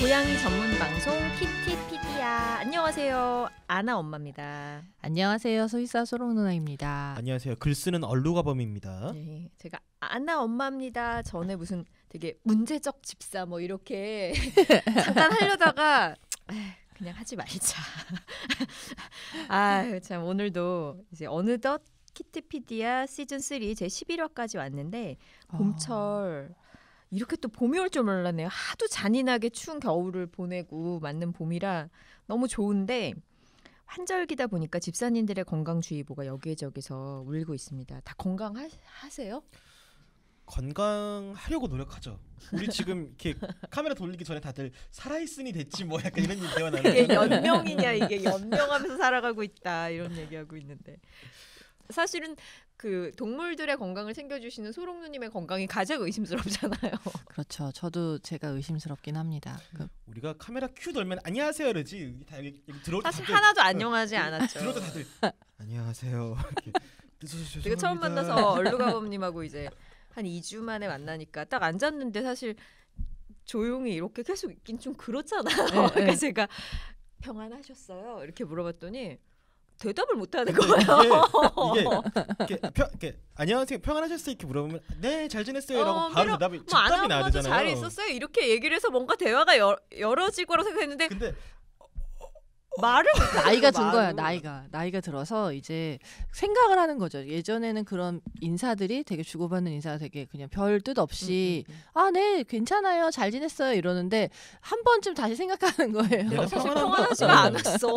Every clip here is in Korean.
고양이 전문 방송 키티피디아. 안녕하세요. 아나 엄마입니다. 안녕하세요. 소희사 소롱 누나입니다. 안녕하세요. 글 쓰는 얼루가범입니다. 네, 제가 아나 엄마입니다. 전에 무슨 되게 문제적 집사 뭐 이렇게 잠깐 하려다가 그냥 하지 말자. 아, 참 오늘도 이제 어느덧 키티피디아 시즌 3 제 11화까지 왔는데 봄철 이렇게 또 봄이 올 줄 몰랐네요. 하도 잔인하게 추운 겨울을 보내고 맞는 봄이라 너무 좋은데 환절기다 보니까 집사님들의 건강주의보가 여기저기서 울리고 있습니다. 다 건강하세요? 건강하려고 노력하죠. 우리 지금 이렇게 카메라 돌리기 전에 다들 살아있으니 됐지 뭐 약간 이런 대화 나누는 이게 연명이냐, 이게 연명하면서 살아가고 있다 이런 얘기하고 있는데 사실은 그 동물들의 건강을 챙겨주시는 소롱누님의 건강이 가장 의심스럽잖아요. 그렇죠. 저도 제가 의심스럽긴 합니다. 우리가 카메라 큐 돌면 안녕하세요 이러지 다 여기 들어올 때 사실 다들 하나도 안녕하지 않았죠. 들어올 때 다들 안녕하세요. 제가 처음 만나서 얼루가범님하고 이제 한 2주 만에 만나니까 딱 앉았는데 사실 조용히 이렇게 계속 있긴 좀 그렇잖아요. 네, 그러니까 네. 제가 평안하셨어요? 이렇게 물어봤더니 대답을 못 하는 거예요. 이게 안녕하세요 평안하셨어요 이렇게 물어보면 네 잘 지냈어요 라고 바로 대답이 즉답이 나야 뭐 되잖아요. 잘 있었어요? 이렇게 얘기를 해서 뭔가 대화가 열어질 거라고 생각했는데 근데 말을 나이가 든 거야. 나이가 들어서 이제 생각을 하는 거죠. 예전에는 그런 인사들이 되게 주고받는 인사가 되게 그냥 별 뜻 없이 아, 네 괜찮아요 잘 지냈어요 이러는데 한 번쯤 다시 생각하는 거예요. 사실 평안하지가 않았어.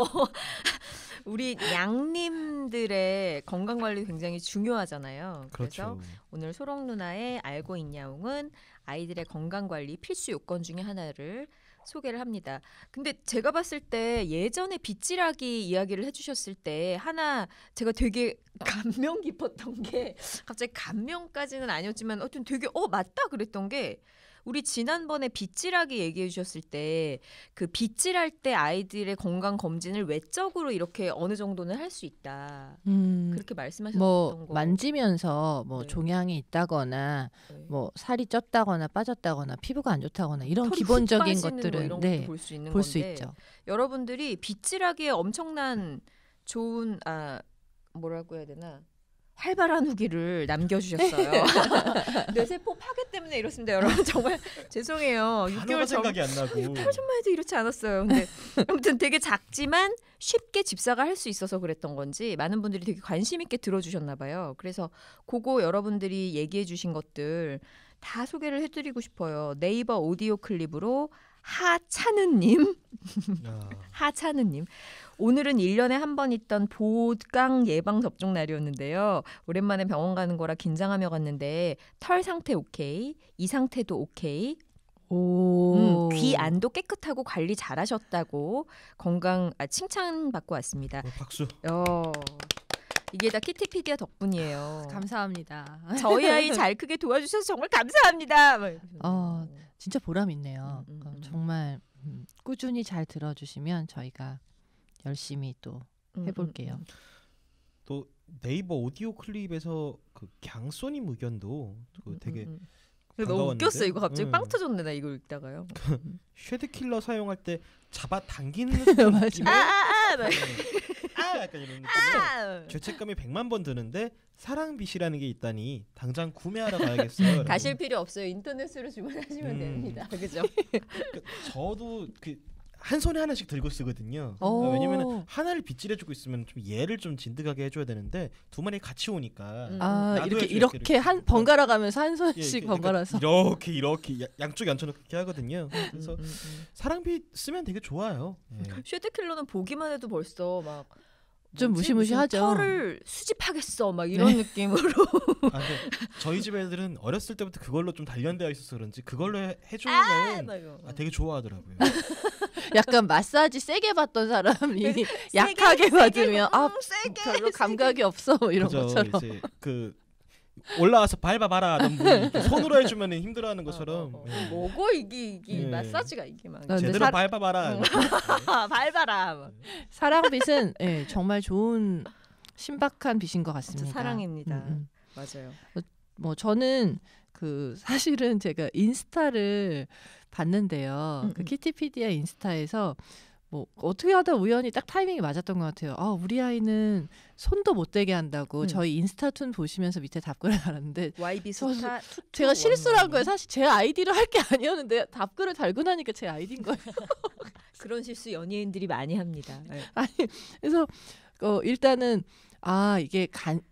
우리 양님들의 건강관리 굉장히 중요하잖아요. 그래서 그렇죠. 오늘 소롱 누나의 알고 있냐옹은 아이들의 건강관리 필수 요건 중에 하나를 소개를 합니다. 근데 제가 봤을 때 예전에 빗질하기 이야기를 해주셨을 때 하나 제가 되게 감명 깊었던 게 갑자기 감명까지는 아니었지만 어쨌든 되게 맞다 그랬던 게 우리 지난번에 빗질하기 얘기해 주셨을 때 그 빗질할 때 아이들의 건강 검진을 외적으로 이렇게 어느 정도는 할 수 있다. 그렇게 말씀하셨던 뭐 거. 만지면서 뭐 네. 종양이 있다거나 네. 뭐 살이 쪘다거나 빠졌다거나 피부가 안 좋다거나 이런 털이 기본적인 훅 빠지는 뭐 것들은 이런 네, 것도 볼 수 있는 볼 수 건데 있죠. 여러분들이 빗질하기에 엄청난 좋은 뭐라고 해야 되나 활발한 후기를 남겨주셨어요. 뇌세포 파괴 때문에 이렇습니다. 여러분 정말 죄송해요. 6개월 단어가 전 생각이 안 나고 6개월 전만 해도 이렇지 않았어요. 근데 아무튼 되게 작지만 쉽게 집사가 할 수 있어서 그랬던 건지 많은 분들이 되게 관심 있게 들어주셨나 봐요. 그래서 그거 여러분들이 얘기해 주신 것들 다 소개를 해드리고 싶어요. 네이버 오디오 클립으로 하찬은님 하찬은님 오늘은 1년에 한 번 있던 보강 예방 접종 날이었는데요. 오랜만에 병원 가는 거라 긴장하며 갔는데 털 상태 오케이, 이 상태도 오케이, 귀 안도 깨끗하고 관리 잘하셨다고 건강 칭찬받고 왔습니다. 박수. 이게 다 키티피디아 덕분이에요. 감사합니다. 저희 아이 잘 크게 도와주셔서 정말 감사합니다. 진짜 보람 있네요. 정말 꾸준히 잘 들어주시면 저희가 열심히 또 해볼게요. 또 네이버 오디오 클립에서 그 강소님 의견도 되게 너무 웃겼어. 이거 갑자기 응. 빵 터졌네. 나 이걸 읽다가요. 쉐드킬러 사용할 때 잡아 당기는 느낌의 약간 이런 느낌의 죄책감이 100만 번 드는데 사랑빗이라는 게 있다니 당장 구매하러 가야겠어요. 가실 필요 없어요. 인터넷으로 주문하시면 됩니다. 그죠? 저도 한 손에 하나씩 들고 쓰거든요. 왜냐면 하나를 빗질해주고 있으면 좀 얘를 좀 진득하게 해줘야 되는데 두 마리 같이 오니까 이렇게 한 번갈아 가면서 한 손씩 그러니까 번갈아서 이렇게 양쪽에 앉혀놓고 그렇게 하거든요. 그래서 사랑빗 쓰면 되게 좋아요. 쉐드킬러는 보기만 해도 벌써 막 좀 무시무시하죠. 털을 수집하겠어 막 이런 느낌으로. 근데 저희 집 애들은 어렸을 때부터 그걸로 좀 단련되어 있어서 그런지 그걸로 해주면 되게 좋아하더라고요. 약간 마사지 세게 받던 사람이 약하게 받으면 별로 감각이 없어 뭐 이런 것처럼. 이제 올라와서 밟아봐라 하던 분이 손으로 해주면 힘들어하는 것처럼 뭐고 이게 마사지가 이게 막 제대로 밟아봐라. 밟아라. 사랑빗은 정말 좋은 신박한 빛인 것 같습니다. 사랑입니다. 맞아요. 뭐 저는 그 사실은 제가 인스타를 봤는데요. 그 키티피디아 인스타에서 뭐 어떻게 하다 우연히 딱 타이밍이 맞았던 것 같아요. 아, 우리 아이는 손도 못 대게 한다고 저희 인스타툰 보시면서 밑에 답글을 달았는데 YB 스타 제가 실수를 한 거예요. 사실 제 아이디로 할 게 아니었는데 답글을 달고 나니까 제 아이디인 거예요. 그런 실수 연예인들이 많이 합니다. 네. 아니 그래서 일단은 이게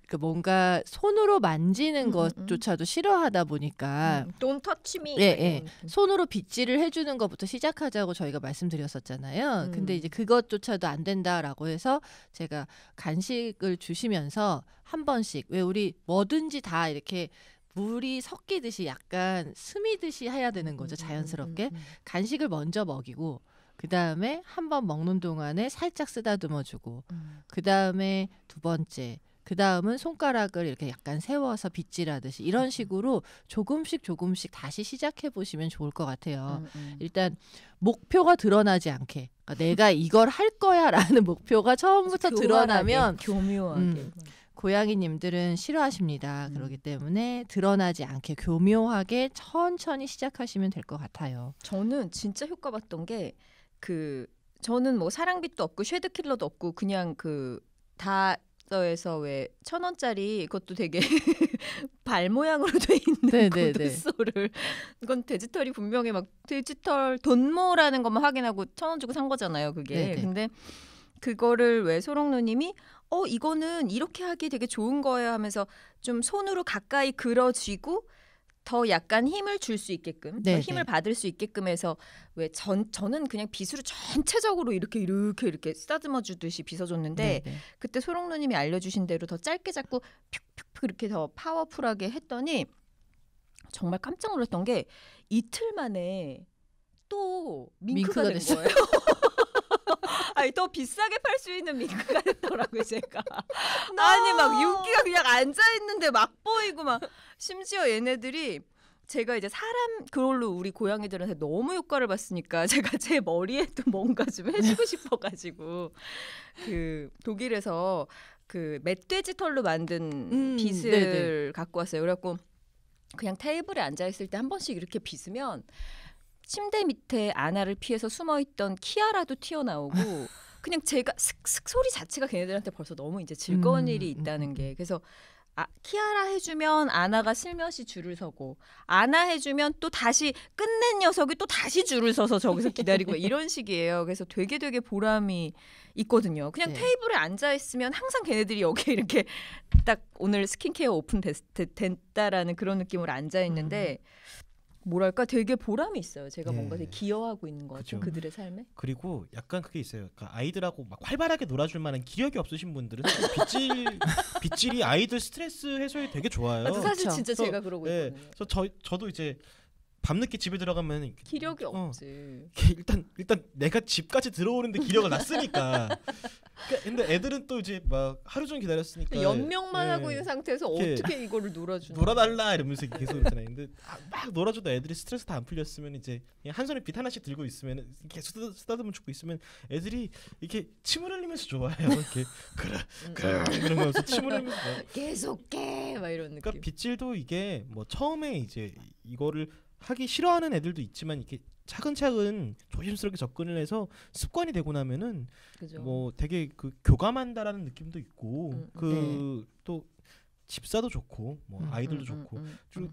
그 뭔가 손으로 만지는 것조차도 싫어하다 보니까 Don't touch me. 예. 손으로 빗질을 해주는 것부터 시작하자고 저희가 말씀드렸었잖아요. 근데 이제 그것조차도 안 된다라고 해서 제가 간식을 주시면서 한 번씩 왜 우리 뭐든지 다 이렇게 물이 섞이듯이 약간 스미듯이 해야 되는 거죠. 자연스럽게 간식을 먼저 먹이고 그 다음에 한 번 먹는 동안에 살짝 쓰다듬어주고 그 다음에 두 번째 그 다음은 손가락을 이렇게 약간 세워서 빗질하듯이 이런 식으로 조금씩 다시 시작해 보시면 좋을 것 같아요. 일단 목표가 드러나지 않게 그러니까 내가 이걸 할 거야라는 목표가 처음부터 드러나면 교묘하게 고양이님들은 싫어하십니다. 그렇기 때문에 드러나지 않게 교묘하게 천천히 시작하시면 될 것 같아요. 저는 진짜 효과 봤던 게 저는 뭐 사랑빛도 없고 쉐드킬러도 없고 그냥 다에서 왜 1,000원짜리 그것도 되게 발 모양으로 돼 있는 구두소를 이건 디지털이 분명히 막 디지털 돈모라는 것만 확인하고 1,000원 주고 산 거잖아요. 그게. 네네. 근데 그거를 왜 소롱누님이 이거는 이렇게 하기 되게 좋은 거예요 하면서 좀 손으로 가까이 그려쥐고 더 약간 힘을 줄 수 있게끔 더 힘을 받을 수 있게끔 해서 왜 저는 그냥 빗으로 전체적으로 이렇게 쓰다듬어 주듯이 빗어줬는데 그때 소롱누님이 알려주신 대로 더 짧게 잡고 픽픽 이렇게 더 파워풀하게 했더니 정말 깜짝 놀랐던 게 이틀 만에 또 밍크가 된 됐어요. 거예요. 아니 더 비싸게 팔 수 있는 밍크가 됐더라고요 제가. 아니 막 윤기가 그냥 앉아 있는데 막 보이고 막 심지어 얘네들이 제가 이제 사람 그걸로 우리 고양이들한테 너무 효과를 봤으니까 제가 제 머리에도 뭔가 좀 해주고 싶어가지고 독일에서 멧돼지 털로 만든 빗을 갖고 왔어요. 그래갖고 그냥 테이블에 앉아 있을 때 한 번씩 이렇게 빗으면 침대 밑에 아나를 피해서 숨어있던 키아라도 튀어나오고 그냥 제가 슥슥 소리 자체가 걔네들한테 벌써 너무 이제 즐거운 일이 있다는 게 그래서 키아라 해주면 아나가 슬며시 줄을 서고 아나 해주면 또 다시 끝낸 녀석이 또 다시 줄을 서서 저기서 기다리고 이런 식이에요. 그래서 되게 보람이 있거든요. 그냥 테이블에 앉아있으면 항상 걔네들이 여기에 이렇게 딱 오늘 스킨케어 오픈 됐다라는 그런 느낌으로 앉아있는데 뭐랄까 되게 보람이 있어요. 제가 뭔가 되게 기여하고 있는 것 같아요. 그들의 삶에. 그리고 약간 그게 있어요. 그러니까 아이들하고 막 활발하게 놀아줄 만한 기력이 없으신 분들은 빗질이 아이들 스트레스 해소에 되게 좋아요. 사실 그쵸? 진짜 제가 그러고 있거든요. 그래서 저도 이제 밤늦게 집에 들어가면 기력이 없지. 일단 내가 집까지 들어오는데 기력을 놨으니까. 근데 애들은 또 이제 막 하루 종일 기다렸으니까 연명만 하고 있는 상태에서 어떻게 이거를 놀아달라 이러면서 계속 그러잖아요. 근데 막 놀아줘도 애들이 스트레스 다 안 풀렸으면 이제 그냥 한 손에 빗 하나씩 들고 있으면 계속 쓰다듬어 주고 있으면 애들이 이렇게 침을 흘리면서 좋아해요. 이렇게 그래 그러면서 침을 흘리면서 계속해 막 이런 느낌. 그러니까 빗질도 이게 뭐 처음에 이제 이거를 하기 싫어하는 애들도 있지만 이렇게 차근차근 조심스럽게 접근을 해서 습관이 되고 나면은 그죠. 뭐 되게 교감한다라는 느낌도 있고 또 집사도 좋고 뭐 아이들도 좋고 그리고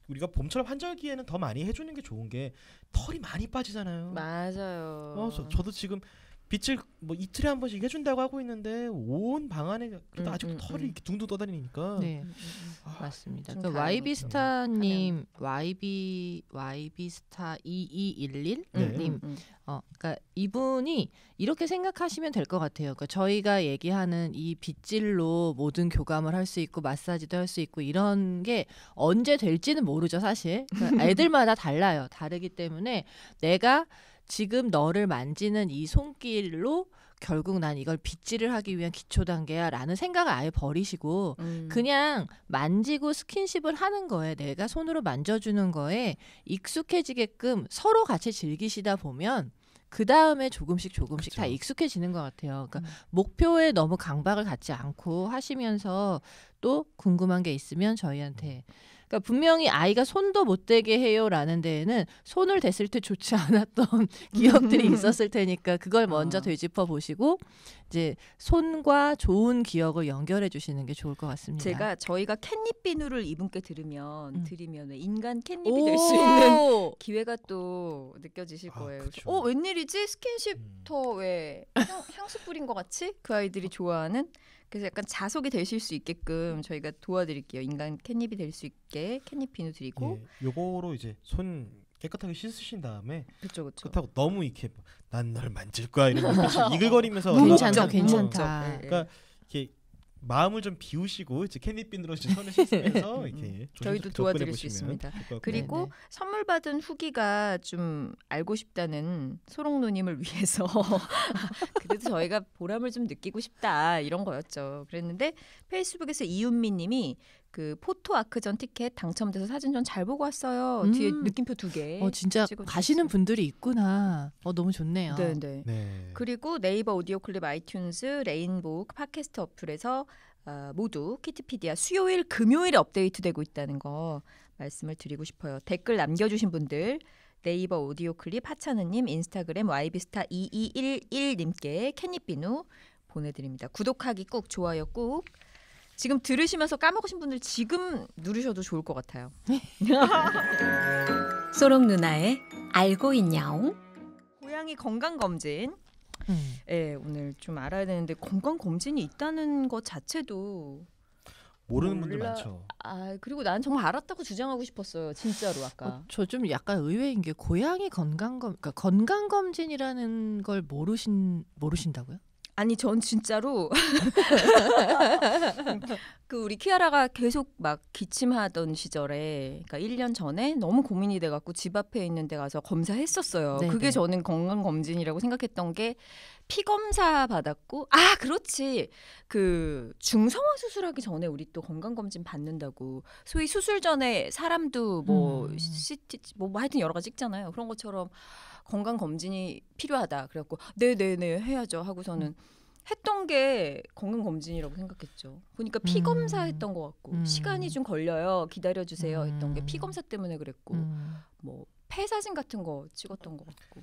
우리가 봄처럼 환절기에는 더 많이 해주는 게 좋은 게 털이 많이 빠지잖아요. 맞아요. 저도 지금 빗질 뭐 이틀에 한 번씩 해준다고 하고 있는 온 방 안에 그래도 아직도 털이 이렇게 둥둥 떠다니니까. 네, 맞습니다. 그 YB스타님, YB스타 2211님, 그러니까 이분이 이렇게 생각하시면 될 것 같아요. 그러니까 저희가 얘기하는 이 빗질로 모든 교감을 할 수 있고 마사지도 할 수 있고 이런 게 언제 될지는 모르죠, 사실. 그러니까 애들마다 달라요. 다르기 때문에 내가 지금 너를 만지는 이 손길로 결국 난 이걸 빗질을 하기 위한 기초 단계야 라는 생각을 아예 버리시고 그냥 만지고 스킨십을 하는 거에 내가 손으로 만져주는 거에 익숙해지게끔 서로 같이 즐기시다 보면 그 다음에 조금씩 다 익숙해지는 것 같아요. 그러니까 목표에 너무 강박을 갖지 않고 하시면서 또 궁금한 게 있으면 저희한테 그러니까 분명히 아이가 손도 못 대게 해요라는 데에는 손을 댔을 때 좋지 않았던 기억들이 있었을 테니까 그걸 먼저 되짚어 보시고 이제 손과 좋은 기억을 연결해 주시는 게 좋을 것 같습니다. 저희가 캣닙 비누를 이분께 드리면 인간 캣닙이 될 수 있는 기회가 또 느껴지실 거예요. 그쵸. 웬일이지? 스킨십 더 왜 향수 뿌린 것 같이 그 아이들이 좋아하는. 그래서 약간 자석이 되실 수 있게끔 저희가 도와드릴게요. 인간 캣닙이 될 수 있게 캣닙 비누 드리고. 예, 요거로 이제 손 깨끗하게 씻으신 다음에 그렇죠. 그렇다고 너무 이렇게 난 널 만질 거야 이런 눈빛이 이글거리면서 괜찮다, 네. 괜찮다. 그러니까 이렇게 마음을 좀 비우시고 이제 캔디핀으로 손을 씻으면서 이렇게 저희도 도와드릴 수 있습니다. 그리고 네네. 선물 받은 후기가 좀 알고 싶다는 소롱누님을 위해서 그래도 저희가 보람을 좀 느끼고 싶다 이런 거였죠. 그랬는데 페이스북에서 이윤미님이 그 포토 아크전 티켓 당첨돼서 사진 전 잘 보고 왔어요. 뒤에 느낌표 2개. 진짜 찍어주셨어요. 가시는 분들이 있구나. 너무 좋네요. 네. 네. 그리고 네이버 오디오 클립, 아이튠즈, 레인보우 팟캐스트 어플에서 모두 키티피디아 수요일, 금요일에 업데이트되고 있다는 거 말씀을 드리고 싶어요. 댓글 남겨주신 분들 네이버 오디오 클립 하찬우님, 인스타그램 YB스타2211님께 캣닙비누 보내드립니다. 구독하기 꾹, 좋아요 꾹. 지금 들으시면서 까먹으신 분들 지금 누르셔도 좋을 것 같아요. 소롱 누나의 알고 있냐옹? 고양이 건강검진. 네, 오늘 좀 알아야 되는데 건강검진이 있다는 것 자체도 모르는 분들 많죠. 그리고 난 정말 알았다고 주장하고 싶었어요. 진짜로 아까. 저 좀 약간 의외인 게 고양이 그러니까 건강검진이라는 걸 모르신다고요? 아니 전 진짜로 그 우리 키아라가 계속 막 기침하던 시절에 그러니까 1년 전에 너무 고민이 돼갖고 집 앞에 있는 데 가서 검사했었어요. 네네. 그게 저는 건강검진이라고 생각했던 게 피 검사 받았고 그렇지 그 중성화 수술하기 전에 우리 또 건강검진 받는다고 소위 수술 전에 사람도 뭐 CT 뭐 하여튼 여러 가지 찍잖아요. 그런 것처럼 건강검진이 필요하다. 그래갖고 네네네 해야죠 하고서는 했던 게 건강검진이라고 생각했죠. 보니까 피 검사했던 것 같고 시간이 좀 걸려요. 기다려주세요 했던 게 피 검사 때문에 그랬고 뭐 폐 사진 같은 거 찍었던 것 같고.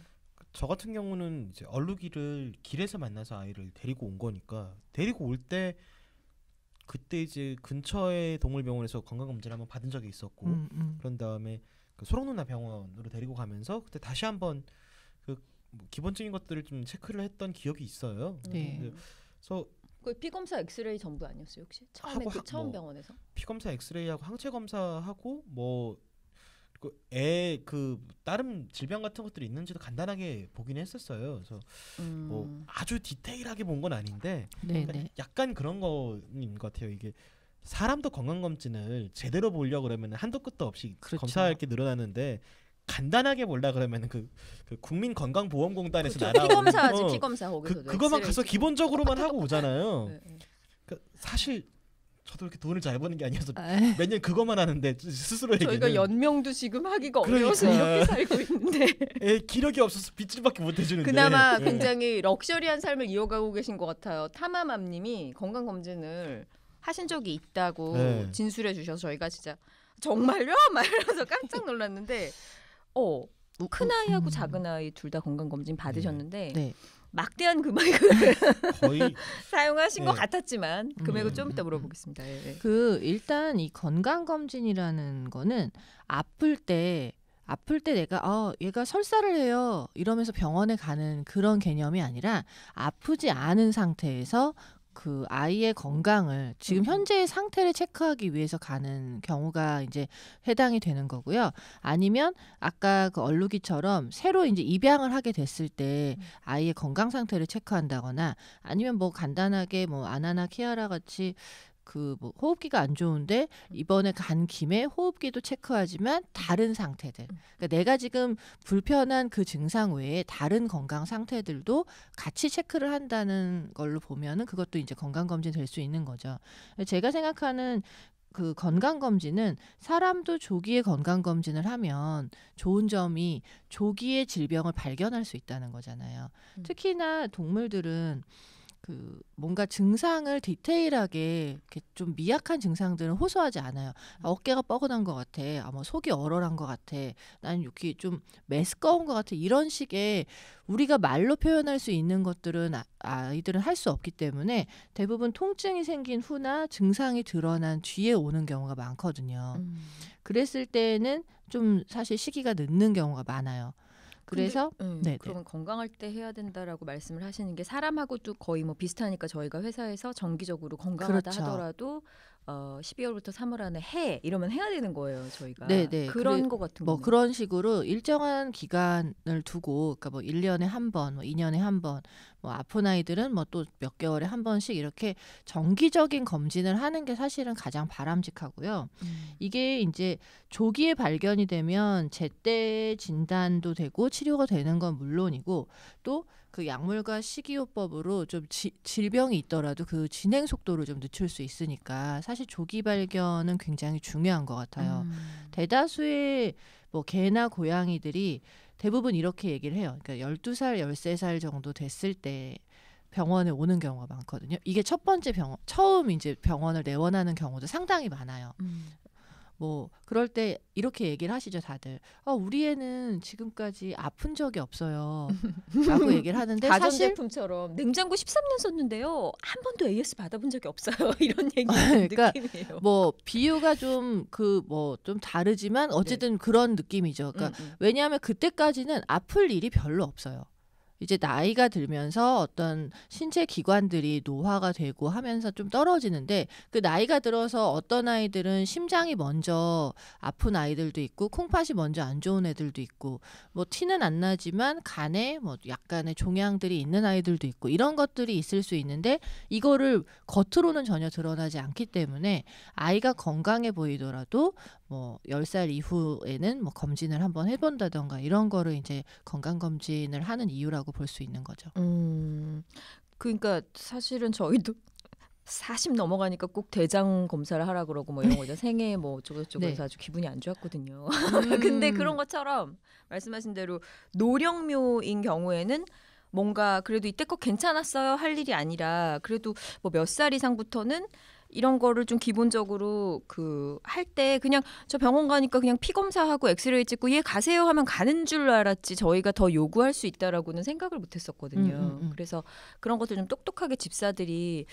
저 같은 경우는 이제 얼룩이를 길에서 만나서 아이를 데리고 온 거니까 데리고 올 때 그때 이제 근처의 동물병원에서 건강검진을 한번 받은 적이 있었고 그런 다음에 그 소롱누나 병원으로 데리고 가면서 그때 다시 한번 그 뭐 기본적인 것들을 좀 체크를 했던 기억이 있어요. 네. 그래서 그 피 검사 엑스레이 전부 아니었어요 혹시? 처음에 그 처음 병원에서? 피 검사 엑스레이하고 항체 검사하고 뭐 애 그 다른 질병 같은 것들이 있는지도 간단하게 보긴 했었어요. 그래서 뭐 아주 디테일하게 본 건 아닌데 네네. 약간 그런 거인 것 같아요. 이게 사람도 건강검진을 제대로 보려고 그러면 한도 끝도 없이 그렇죠. 검사할 게 늘어나는데 간단하게 보려 그러면 그 국민건강보험공단에서 그렇죠. 나라온 피 검사하지 피 검사 거기서 그거만 가서 기본적으로만 하고 오잖아요. 네. 그러니까 사실 저도 이렇게 돈을 잘 버는 게 아니어서 매년 그거만 하는데 스스로에게는 저희가 연명도 지금 하기가 그러니까. 어려워서 이렇게 살고 있는데 기력이 없어서 빗질밖에 못 해주는데 그나마 네. 굉장히 럭셔리한 삶을 이어가고 계신 것 같아요. 타마맘님이 건강검진을 하신 적이 있다고 네. 진술해 주셔서 저희가 진짜 정말요? 막 이러면서 깜짝 놀랐는데 큰 아이하고 작은 아이 둘 다 건강검진 받으셨는데 네. 막대한 금액을 거의 사용하신 것 네. 같았지만 금액을 좀 이따 물어보겠습니다. 예. 일단 이 건강검진이라는 거는 아플 때 내가 얘가 설사를 해요 이러면서 병원에 가는 그런 개념이 아니라 아프지 않은 상태에서 그 아이의 건강을 지금 현재의 상태를 체크하기 위해서 가는 경우가 이제 해당이 되는 거고요. 아니면 아까 그 얼룩이처럼 새로 이제 입양을 하게 됐을 때 아이의 건강 상태를 체크한다거나 아니면 뭐 간단하게 뭐 아나나 키아라 같이 그 뭐 호흡기가 안 좋은데 이번에 간 김에 호흡기도 체크하지만 다른 상태들. 그러니까 내가 지금 불편한 그 증상 외에 다른 건강 상태들도 같이 체크를 한다는 걸로 보면은 그것도 이제 건강 검진 될 수 있는 거죠. 제가 생각하는 그 건강 검진은 사람도 조기에 건강 검진을 하면 좋은 점이 조기에 질병을 발견할 수 있다는 거잖아요. 특히나 동물들은 그 뭔가 증상을 디테일하게 이렇게 좀 미약한 증상들은 호소하지 않아요. 어깨가 뻐근한 것 같아. 뭐 속이 얼얼한 것 같아. 난 이렇게 좀 메스꺼운 것 같아. 이런 식의 우리가 말로 표현할 수 있는 것들은 아이들은 할 수 없기 때문에 대부분 통증이 생긴 후나 증상이 드러난 뒤에 오는 경우가 많거든요. 그랬을 때는 좀 사실 시기가 늦는 경우가 많아요. 그래서 네, 그러면 건강할 때 해야 된다라고 말씀을 하시는 게 사람하고도 거의 뭐 비슷하니까 저희가 회사에서 정기적으로 건강하다 그렇죠. 하더라도 12월부터 3월 안에 해 이러면 해야 되는 거예요 저희가. 네네. 그런 거 같은 뭐 거는. 그런 식으로 일정한 기간을 두고 그러니까 뭐 1년에 한 번, 뭐 2년에 한 번, 뭐 아픈 아이들은 뭐 또 몇 개월에 한 번씩 이렇게 정기적인 검진을 하는 게 사실은 가장 바람직하고요. 이게 이제 조기에 발견이 되면 제때 진단도 되고 치료가 되는 건 물론이고 또 그 약물과 식이요법으로 좀 질병이 있더라도 그 진행 속도를 좀 늦출 수 있으니까 사실 조기 발견은 굉장히 중요한 것 같아요. 대다수의 뭐 개나 고양이들이 대부분 이렇게 얘기를 해요. 그러니까 12살, 13살 정도 됐을 때 병원에 오는 경우가 많거든요. 이게 첫 번째 처음 이제 병원을 내원하는 경우도 상당히 많아요. 뭐 그럴 때 이렇게 얘기를 하시죠 다들. 우리 애는 지금까지 아픈 적이 없어요 라고 얘기를 하는데 사실 가전제품처럼 냉장고 13년 썼는데요 한 번도 AS 받아본 적이 없어요 이런 얘기 그러니까 느낌이에요. 뭐 비유가 좀 좀 다르지만 어쨌든 그런 느낌이죠. 그러니까 왜냐하면 그때까지는 아플 일이 별로 없어요. 이제 나이가 들면서 어떤 신체 기관들이 노화가 되고 하면서 좀 떨어지는데 그 나이가 들어서 어떤 아이들은 심장이 먼저 아픈 아이들도 있고 콩팥이 먼저 안 좋은 애들도 있고 뭐 티는 안 나지만 간에 뭐 약간의 종양들이 있는 아이들도 있고 이런 것들이 있을 수 있는데 이거를 겉으로는 전혀 드러나지 않기 때문에 아이가 건강해 보이더라도 뭐 10살 이후에는 뭐 검진을 한번 해본다던가 이런 거를 이제 건강검진을 하는 이유라고 볼 수 있는 거죠. 그러니까 사실은 저희도 40 넘어가니까 꼭 대장 검사를 하라 그러고 뭐 이런 거죠. 생애 뭐 어쩌고저쩌고 해서 아주 기분이 안 좋았거든요. 근데 그런 것처럼 말씀하신 대로 노령묘인 경우에는 뭔가 그래도 이때껏 괜찮았어요 할 일이 아니라 그래도 뭐 몇 살 이상부터는 이런 거를 좀 기본적으로 그 할 때 그냥 저 병원 가니까 그냥 피 검사하고 엑스레이 찍고 얘 가세요 하면 가는 줄 알았지 저희가 더 요구할 수 있다라고는 생각을 못 했었거든요. 그래서 그런 것들 좀 똑똑하게 집사들이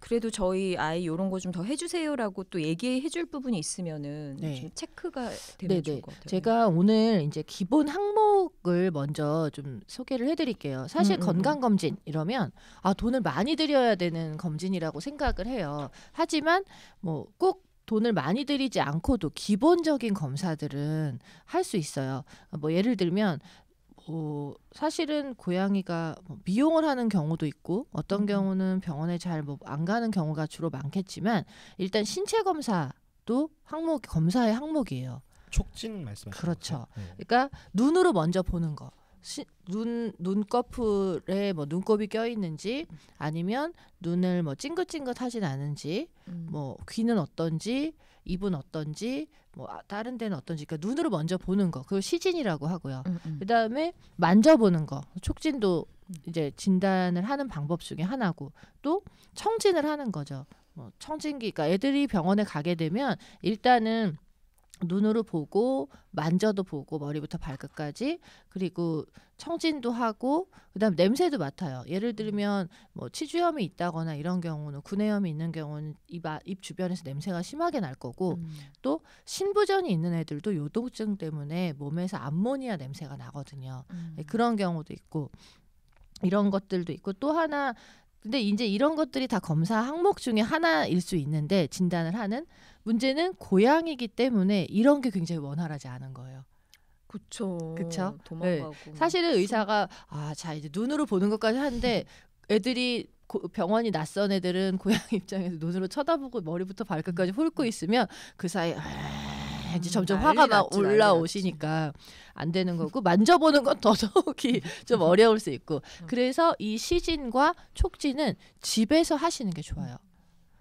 그래도 저희 아이 이런 거 좀 더 해주세요라고 또 얘기해 줄 부분이 있으면은 좀 체크가 되면 좋을 것 같아요. 제가 오늘 이제 기본 항목을 먼저 좀 소개를 해드릴게요. 사실 건강검진 이러면 돈을 많이 들여야 되는 검진이라고 생각을 해요. 하지만 뭐 꼭 돈을 많이 들이지 않고도 기본적인 검사들은 할 수 있어요. 뭐 예를 들면 사실은 고양이가 미용을 하는 경우도 있고 어떤 경우는 병원에 잘 안 가는 경우가 주로 많겠지만 일단 신체 검사도 검사의 항목이에요. 촉진 말씀하시는 그렇죠. 거죠? 그러니까 눈으로 먼저 보는 거. 눈꺼풀에 뭐 눈곱이 껴 있는지 아니면 눈을 뭐 찡긋찡긋하진 않은지 뭐 귀는 어떤지 입은 어떤지 뭐 다른 데는 어떤지 그러니까 눈으로 먼저 보는 거 그걸 시진이라고 하고요. 그다음에 만져보는 거 촉진도 이제 진단을 하는 방법 중에 하나고 또 청진을 하는 거죠. 뭐 청진기 그러니까 애들이 병원에 가게 되면 일단은 눈으로 보고 만져도 보고 머리부터 발끝까지 그리고 청진도 하고 그다음 냄새도 맡아요. 예를 들면 뭐 치주염이 있다거나 이런 경우는 구내염이 있는 경우는 입 주변에서 냄새가 심하게 날 거고 또 신부전이 있는 애들도 요도증 때문에 몸에서 암모니아 냄새가 나거든요. 그런 경우도 있고 이런 것들도 있고 또 하나 근데 이제 이런 것들이 다 검사 항목 중에 하나일 수 있는데 진단을 하는 문제는 고양이기 때문에 이런 게 굉장히 원활하지 않은 거예요. 그렇죠. 네. 도망가고. 사실은 의사가 자 이제 눈으로 보는 것까지 하는데 애들이 병원이 낯선 애들은 고양이 입장에서 눈으로 쳐다보고 머리부터 발끝까지 훑고 있으면 그 사이 이제 점점 화가 막 올라오시니까 안 되는 거고 만져보는 건 더더욱이 좀 어려울 수 있고 그래서 이 시진과 촉진은 집에서 하시는 게 좋아요.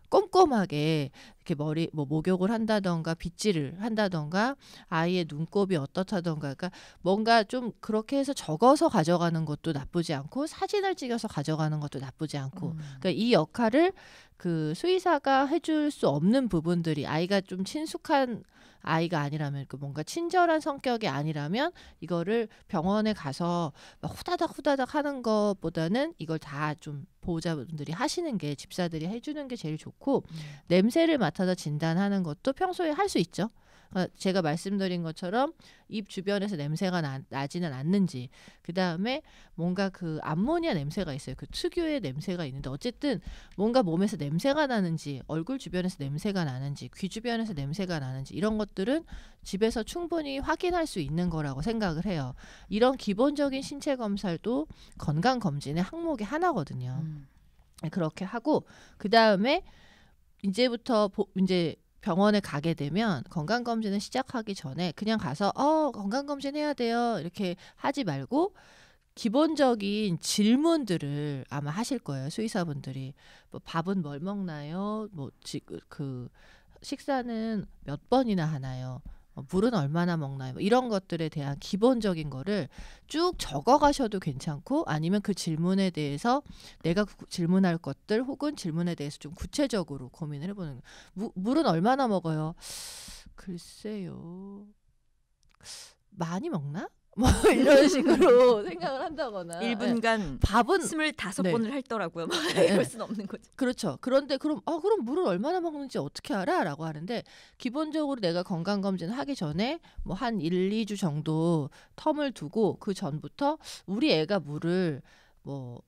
꼼꼼하게 이렇게 머리 뭐 목욕을 한다던가 빗질을 한다던가 아이의 눈곱이 어떻다던가 그러니까 뭔가 좀 그렇게 해서 적어서 가져가는 것도 나쁘지 않고 사진을 찍어서 가져가는 것도 나쁘지 않고 그러니까 이 역할을 그 수의사가 해줄 수 없는 부분들이 아이가 좀 친숙한 아이가 아니라면 그 뭔가 친절한 성격이 아니라면 이거를 병원에 가서 막 후다닥 하는 것보다는 이걸 다 좀 보호자분들이 하시는 게 집사들이 해주는 게 제일 좋고 냄새를 맡아서 진단하는 것도 평소에 할 수 있죠. 그러니까 제가 말씀드린 것처럼 입 주변에서 냄새가 나지는 않는지 그 다음에 뭔가 그 암모니아 냄새가 있어요. 그 특유의 냄새가 있는데 어쨌든 뭔가 몸에서 냄새가 나는지 얼굴 주변에서 냄새가 나는지 귀 주변에서 냄새가 나는지 이런 것들은 집에서 충분히 확인할 수 있는 거라고 생각을 해요. 이런 기본적인 신체 검사도 건강검진의 항목의 하나거든요. 그렇게 하고 그 다음에 이제부터 이제 병원에 가게 되면 건강검진을 시작하기 전에 그냥 가서 건강검진 해야 돼요 이렇게 하지 말고 기본적인 질문들을 아마 하실 거예요. 수의사분들이 뭐 밥은 뭘 먹나요? 뭐 그 식사는 몇 번이나 하나요? 물은 얼마나 먹나요? 뭐 이런 것들에 대한 기본적인 거를 쭉 적어 가셔도 괜찮고 아니면 그 질문에 대해서 내가 질문할 것들 혹은 질문에 대해서 좀 구체적으로 고민을 해보는 거예요. 물은 얼마나 먹어요? 글쎄요. 많이 먹나? 뭐 이런 식으로 생각을 한다거나 1분간 밥은 25번을 핥더라고요. 네. 이럴 순 없는 거죠. 그렇죠. 그런데 그럼 물을 얼마나 먹는지 어떻게 알아? 라고 하는데 기본적으로 내가 건강검진 하기 전에 뭐 한 1, 2주 정도 텀을 두고 그 전부터 우리 애가 물을 뭐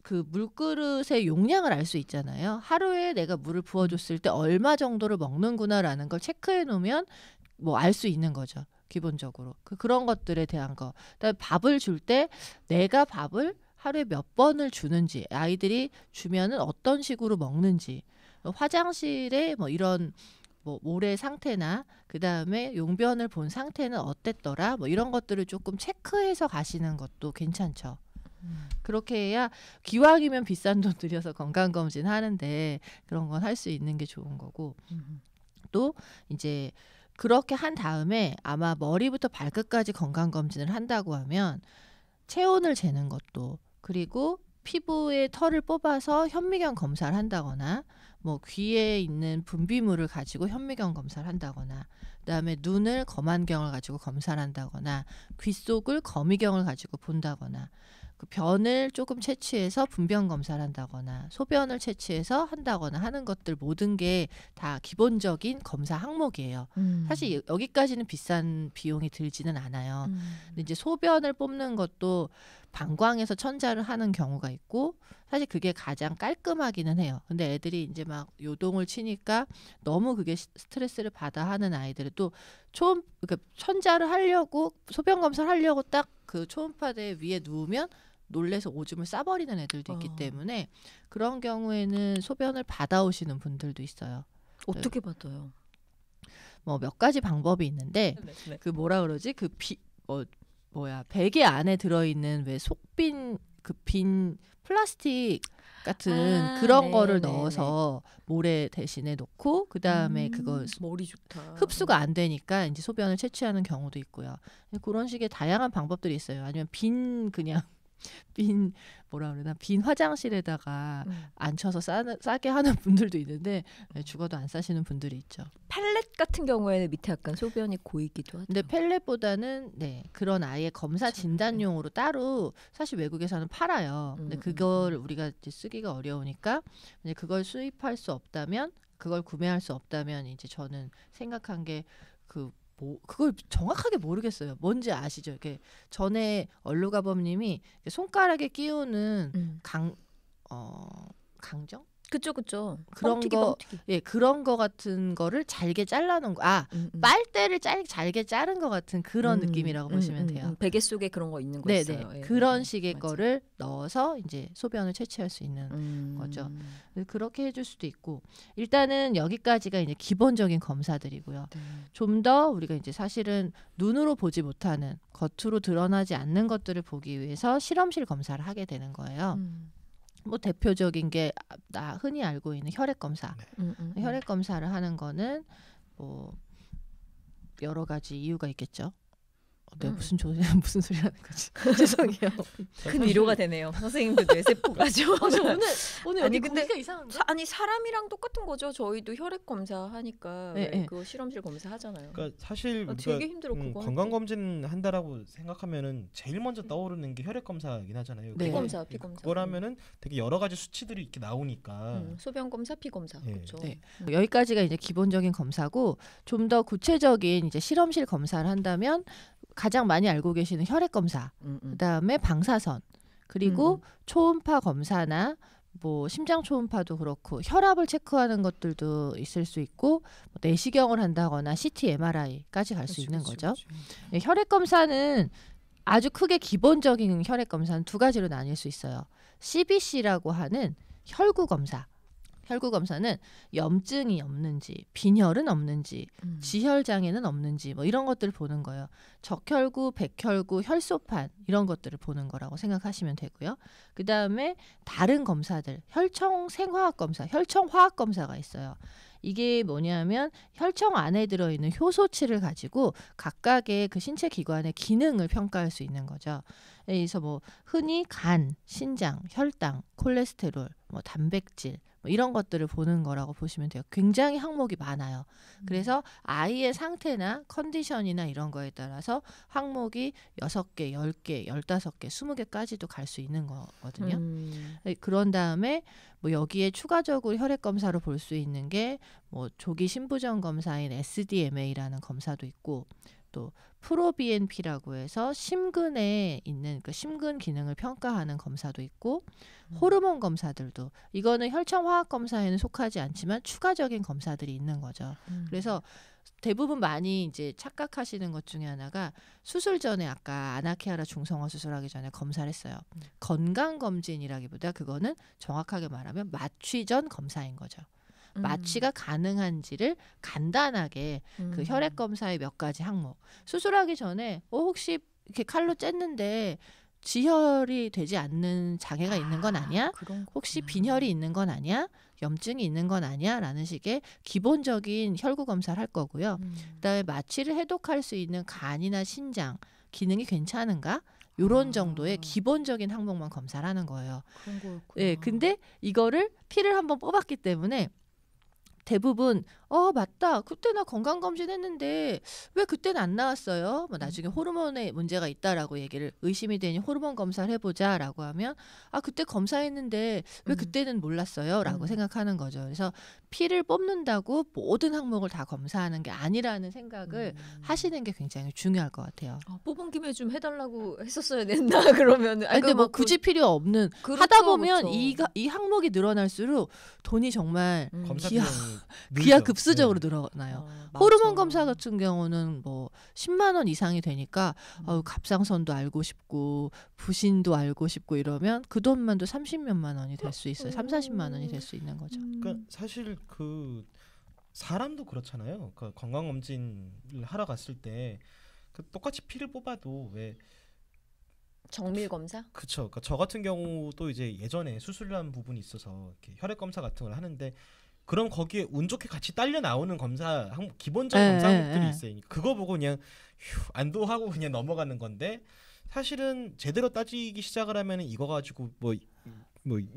그 물그릇의 용량을 알 수 있잖아요. 하루에 내가 물을 부어줬을 때 얼마 정도를 먹는구나라는 걸 체크해 놓으면 뭐 알 수 있는 거죠. 기본적으로 그런 것들에 대한 거. 그다음에 밥을 줄 때 내가 밥을 하루에 몇 번을 주는지 아이들이 주면은 어떤 식으로 먹는지 화장실에 뭐 이런 뭐 모래 상태나 그다음에 용변을 본 상태는 어땠더라 뭐 이런 것들을 조금 체크해서 가시는 것도 괜찮죠. 그렇게 해야 기왕이면 비싼 돈 들여서 건강검진 하는데 그런 건 할 수 있는 게 좋은 거고 또 이제 그렇게 한 다음에 아마 머리부터 발끝까지 건강검진을 한다고 하면 체온을 재는 것도 그리고 피부의 털을 뽑아서 현미경 검사를 한다거나 뭐 귀에 있는 분비물을 가지고 현미경 검사를 한다거나 그다음에 눈을 검안경을 가지고 검사를 한다거나 귀 속을 거미경을 가지고 본다거나 그 변을 조금 채취해서 분변 검사를 한다거나 소변을 채취해서 한다거나 하는 것들 모든 게 다 기본적인 검사 항목이에요. 사실 여기까지는 비싼 비용이 들지는 않아요. 근데 이제 소변을 뽑는 것도 방광에서 천자를 하는 경우가 있고 사실 그게 가장 깔끔하기는 해요. 근데 애들이 이제 막 요동을 치니까 너무 그게 스트레스를 받아 하는 아이들은 또 그러니까 천자를 하려고 소변 검사를 하려고 딱 그 초음파대 위에 누우면 놀래서 오줌을 싸버리는 애들도 있기 때문에 그런 경우에는 소변을 받아오시는 분들도 있어요. 어떻게 받아요? 뭐 몇 가지 방법이 있는데 그 뭐라 그러지? 그 베개 안에 들어있는 왜 속빈 그 빈 플라스틱 같은 그런 거를 넣어서 모래 대신에 놓고 그 다음에 그거 머리 좋다. 흡수가 안 되니까 이제 소변을 채취하는 경우도 있고요. 그런 식의 다양한 방법들이 있어요. 아니면 빈 화장실에다가 앉혀서 싸게 하는 분들도 있는데 죽어도 안 싸시는 분들이 있죠. 펠렛 같은 경우에는 밑에 약간 소변이 고이기도 하죠. 근데 펠렛보다는 그런 아예 검사 진단용으로 따로 사실 외국에서는 팔아요. 근데 그걸 우리가 이제 쓰기가 어려우니까 이제 그걸 수입할 수 없다면 그걸 구매할 수 없다면 이제 저는 생각한 게 그걸 정확하게 모르겠어요. 뭔지 아시죠? 이렇게 전에 얼루가범님이 손가락에 끼우는 강정? 그쵸. 그런 거, 그런 거 같은 거를 잘게 잘라놓은 거. 빨대를 잘게 자른 거 같은 그런 느낌이라고 보시면 돼요. 베개 속에 그런 거 있는 거 네네. 있어요. 그런 식의 맞아. 거를 넣어서 이제 소변을 채취할 수 있는 거죠. 그렇게 해줄 수도 있고 일단은 여기까지가 이제 기본적인 검사들이고요. 좀 더 우리가 이제 사실은 눈으로 보지 못하는 겉으로 드러나지 않는 것들을 보기 위해서 실험실 검사를 하게 되는 거예요. 뭐 대표적인 게 나 흔히 알고 있는 혈액 검사. 혈액 검 검사를 하는 거는 뭐 여러 가지 이유가 있겠죠. 내가 무슨 소리 하는 거지? 죄송해요. 큰 위로가 되네요. 선생님도 뇌세포가죠. 오늘 아니, 여기 근데 공기가 이상한가? 아니 사람이랑 똑같은 거죠. 저희도 혈액 검사 하니까 네, 네. 그 실험실 검사 하잖아요. 그러니까 사실 우리가 되게 힘들어 그거. 건강 검진 한다라고 생각하면은 제일 먼저 떠오르는 게 혈액 검사이긴 하잖아요. 네. 피검사, 피검사. 그거라면은 되게 여러 가지 수치들이 이렇게 나오니까 소변 검사, 피 검사. 네. 그렇죠. 네. 여기까지가 이제 기본적인 검사고 좀 더 구체적인 이제 실험실 검사를 한다면 가장 많이 알고 계시는 혈액 검사, 그다음에 방사선, 그리고 초음파 검사나 뭐 심장 초음파도 그렇고 혈압을 체크하는 것들도 있을 수 있고 뭐 내시경을 한다거나 CT, MRI까지 갈 수 있는 거죠. 네, 혈액 검사는 아주 크게 기본적인 혈액 검사는 두 가지로 나뉠 수 있어요. CBC라고 하는 혈구 검사. 혈구 검사는 염증이 없는지, 빈혈은 없는지, 지혈 장애는 없는지 뭐 이런 것들을 보는 거예요. 적혈구, 백혈구, 혈소판 이런 것들을 보는 거라고 생각하시면 되고요. 그 다음에 다른 검사들, 혈청 생화학 검사, 혈청 화학 검사가 있어요. 이게 뭐냐면 혈청 안에 들어있는 효소치를 가지고 각각의 그 신체 기관의 기능을 평가할 수 있는 거죠. 그래서 뭐 흔히 간, 신장, 혈당, 콜레스테롤, 뭐 단백질 뭐 이런 것들을 보는 거라고 보시면 돼요. 굉장히 항목이 많아요. 그래서 아이의 상태나 컨디션이나 이런 거에 따라서 항목이 6개, 10개, 15개, 20개까지도 갈 수 있는 거거든요. 그런 다음에 뭐 여기에 추가적으로 혈액 검사로 볼 수 있는 게 뭐 조기 신부전 검사인 SDMA라는 검사도 있고 또 프로BNP라고 해서 심근에 있는 그 심근 기능을 평가하는 검사도 있고 호르몬 검사들도 이거는 혈청 화학 검사에는 속하지 않지만 추가적인 검사들이 있는 거죠. 그래서 대부분 많이 이제 착각하시는 것 중에 하나가 수술 전에 아까 아나키아라 중성화 수술하기 전에 검사를 했어요. 건강 검진이라기보다 그거는 정확하게 말하면 마취 전 검사인 거죠. 마취가 가능한지를 간단하게 그 혈액 검사의 몇 가지 항목. 수술하기 전에 혹시 이렇게 칼로 쨌는데 지혈이 되지 않는 장애가 있는 건 아니야? 혹시 빈혈이 있는 건 아니야? 염증이 있는 건 아니야? 라는 식의 기본적인 혈구 검사를 할 거고요. 그다음에 마취를 해독할 수 있는 간이나 신장 기능이 괜찮은가? 요런 정도의 기본적인 항목만 검사를 하는 거예요. 그런 거였구나. 네, 근데 이거를 피를 한번 뽑았기 때문에 대부분 맞다. 그때 나 건강검진 했는데 왜 그때는 안 나왔어요? 뭐 나중에 호르몬에 문제가 있다라고 얘기를 의심이 되니 호르몬 검사를 해보자라고 하면 그때 검사했는데 왜 그때는 몰랐어요? 라고 생각하는 거죠. 그래서 피를 뽑는다고 모든 항목을 다 검사하는 게 아니라는 생각을 하시는 게 굉장히 중요할 것 같아요. 뽑은 김에 좀 해달라고 했었어야 된다 그러면. 근데 뭐 굳이 필요 없는 그렇죠, 하다 보면 그렇죠. 이 항목이 늘어날수록 돈이 정말 검사 기하급수적으로 늘어나요. 맞아. 호르몬 검사 같은 경우는 뭐 10만 원 이상이 되니까 갑상선도 알고 싶고 부신도 알고 싶고 이러면 그 돈만도 30몇만 원이 될 수 있어요. 3, 40만 원이 될 수 있는 거죠. 그러니까 사실 그 사람도 그렇잖아요. 그 건강 검진을 하러 갔을 때 그 똑같이 피를 뽑아도 왜 정밀 검사? 그쵸. 그러니까 저 같은 경우도 이제 예전에 수술한 부분이 있어서 이렇게 혈액 검사 같은 걸 하는데 그럼 거기에 운 좋게 같이 딸려 나오는 검사 기본적인 검사 항목들이 있어요. 그거 보고 그냥 안도하고 그냥 넘어가는 건데 사실은 제대로 따지기 시작을 하면 이거 가지고 뭐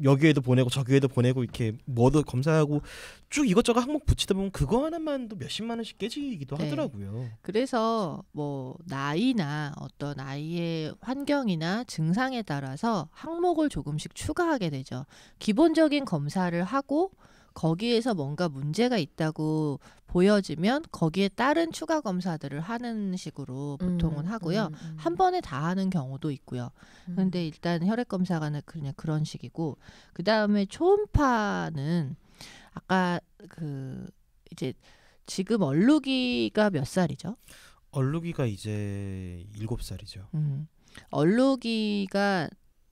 여기에도 보내고 저기에도 보내고 이렇게 뭐도 검사하고 쭉 이것저것 항목 붙이다 보면 그거 하나만도 몇십만 원씩 깨지기도 하더라고요. 그래서 뭐 나이나 어떤 아이의 환경이나 증상에 따라서 항목을 조금씩 추가하게 되죠. 기본적인 검사를 하고 거기에서 뭔가 문제가 있다고 보여지면 거기에 따른 추가 검사들을 하는 식으로 보통은 하고요. 한 번에 다 하는 경우도 있고요. 그런데 일단 혈액 검사가 그냥 그런 식이고 그 다음에 초음파는 아까 그 이제 지금 얼룩이가 몇 살이죠? 얼룩이가 이제 7살이죠. 얼룩이가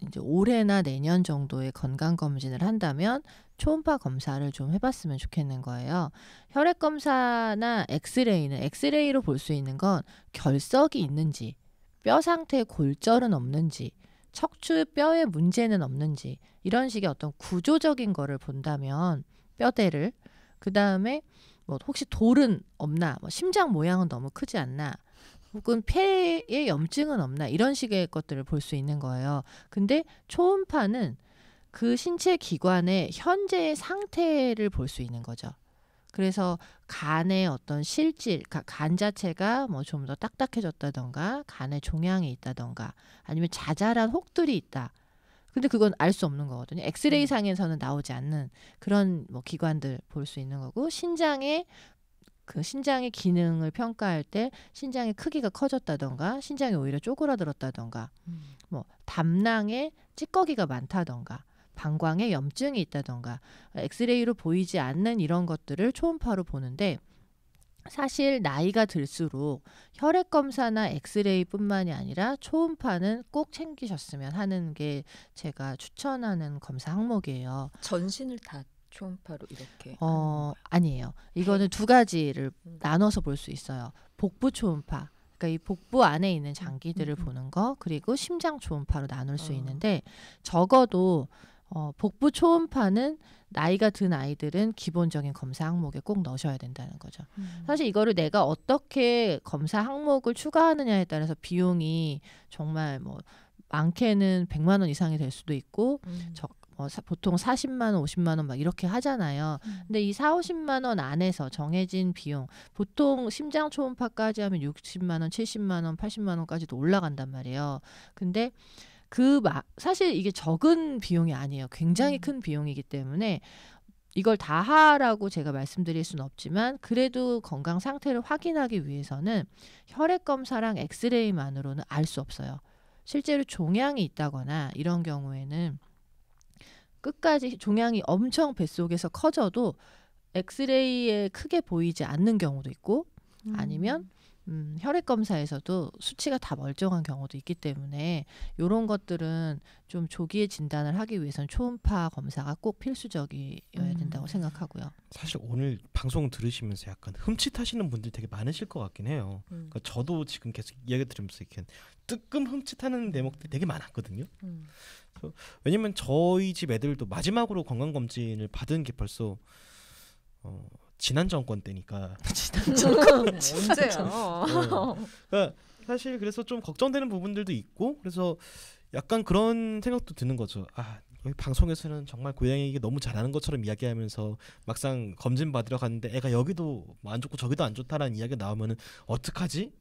이제 올해나 내년 정도의 건강 검진을 한다면 초음파 검사를 좀 해봤으면 좋겠는 거예요. 혈액 검사나 엑스레이로 볼 수 있는 건 결석이 있는지, 뼈 상태에 골절은 없는지, 척추 뼈에 문제는 없는지 이런 식의 어떤 구조적인 거를 본다면 뼈대를 그 다음에 뭐 혹시 돌은 없나, 뭐 심장 모양은 너무 크지 않나, 혹은 폐에 염증은 없나 이런 식의 것들을 볼 수 있는 거예요. 근데 초음파는 그 신체 기관의 현재의 상태를 볼 수 있는 거죠. 그래서 간의 어떤 실질, 간 자체가 뭐 좀 더 딱딱해졌다던가 간에 종양이 있다던가 아니면 자잘한 혹들이 있다. 근데 그건 알 수 없는 거거든요. 엑스레이 상에서는 나오지 않는 그런 뭐 기관들 볼 수 있는 거고, 신장의 기능을 평가할 때 신장의 크기가 커졌다던가 신장이 오히려 쪼그라들었다던가 뭐 담낭에 찌꺼기가 많다던가 방광에 염증이 있다던가 엑스레이로 보이지 않는 이런 것들을 초음파로 보는데, 사실 나이가 들수록 혈액 검사나 엑스레이뿐만이 아니라 초음파는 꼭 챙기셨으면 하는 게 제가 추천하는 검사 항목이에요. 전신을 다 초음파로 이렇게. 아니에요. 이거는 두 가지를 나눠서 볼 수 있어요. 복부 초음파. 그러니까 이 복부 안에 있는 장기들을 보는 거, 그리고 심장 초음파로 나눌 수 있는데, 적어도 복부 초음파는 나이가 든 아이들은 기본적인 검사 항목에 꼭 넣으셔야 된다는 거죠. 사실 이거를 내가 어떻게 검사 항목을 추가하느냐에 따라서 비용이 정말 뭐 많게는 100만 원 이상이 될 수도 있고 보통 40만 원, 50만 원 막 이렇게 하잖아요. 근데 이 4, 50만 원 안에서 정해진 비용, 보통 심장 초음파까지 하면 60만 원, 70만 원, 80만 원까지도 올라간단 말이에요. 근데 사실 이게 적은 비용이 아니에요. 굉장히 큰 비용이기 때문에 이걸 다 하라고 제가 말씀드릴 수는 없지만, 그래도 건강 상태를 확인하기 위해서는 혈액 검사랑 엑스레이만으로는 알 수 없어요. 실제로 종양이 있다거나 이런 경우에는 끝까지 종양이 엄청 뱃속에서 커져도 엑스레이에 크게 보이지 않는 경우도 있고, 아니면 혈액 검사에서도 수치가 다 멀쩡한 경우도 있기 때문에 이런 것들은 좀 조기에 진단을 하기 위해서는 초음파 검사가 꼭 필수적이어야 된다고 생각하고요. 사실 오늘 방송 들으시면서 약간 흠칫하시는 분들 되게 많으실 것 같긴 해요. 그러니까 저도 지금 계속 이야기 들으면서 이렇게 뜨끔 흠칫하는 대목들이 되게 많았거든요. 왜냐면 저희 집 애들도 마지막으로 건강검진을 받은 게 벌써 지난 정권 때니까. 언제야? 그러니까 사실 그래서 좀 걱정되는 부분들도 있고, 그래서 약간 그런 생각도 드는 거죠. 여기 방송에서는 정말 고양이에게 너무 잘하는 것처럼 이야기하면서 막상 검진 받으러 갔는데 애가 여기도 뭐 안 좋고 저기도 안 좋다라는 이야기가 나오면은 어떡하지?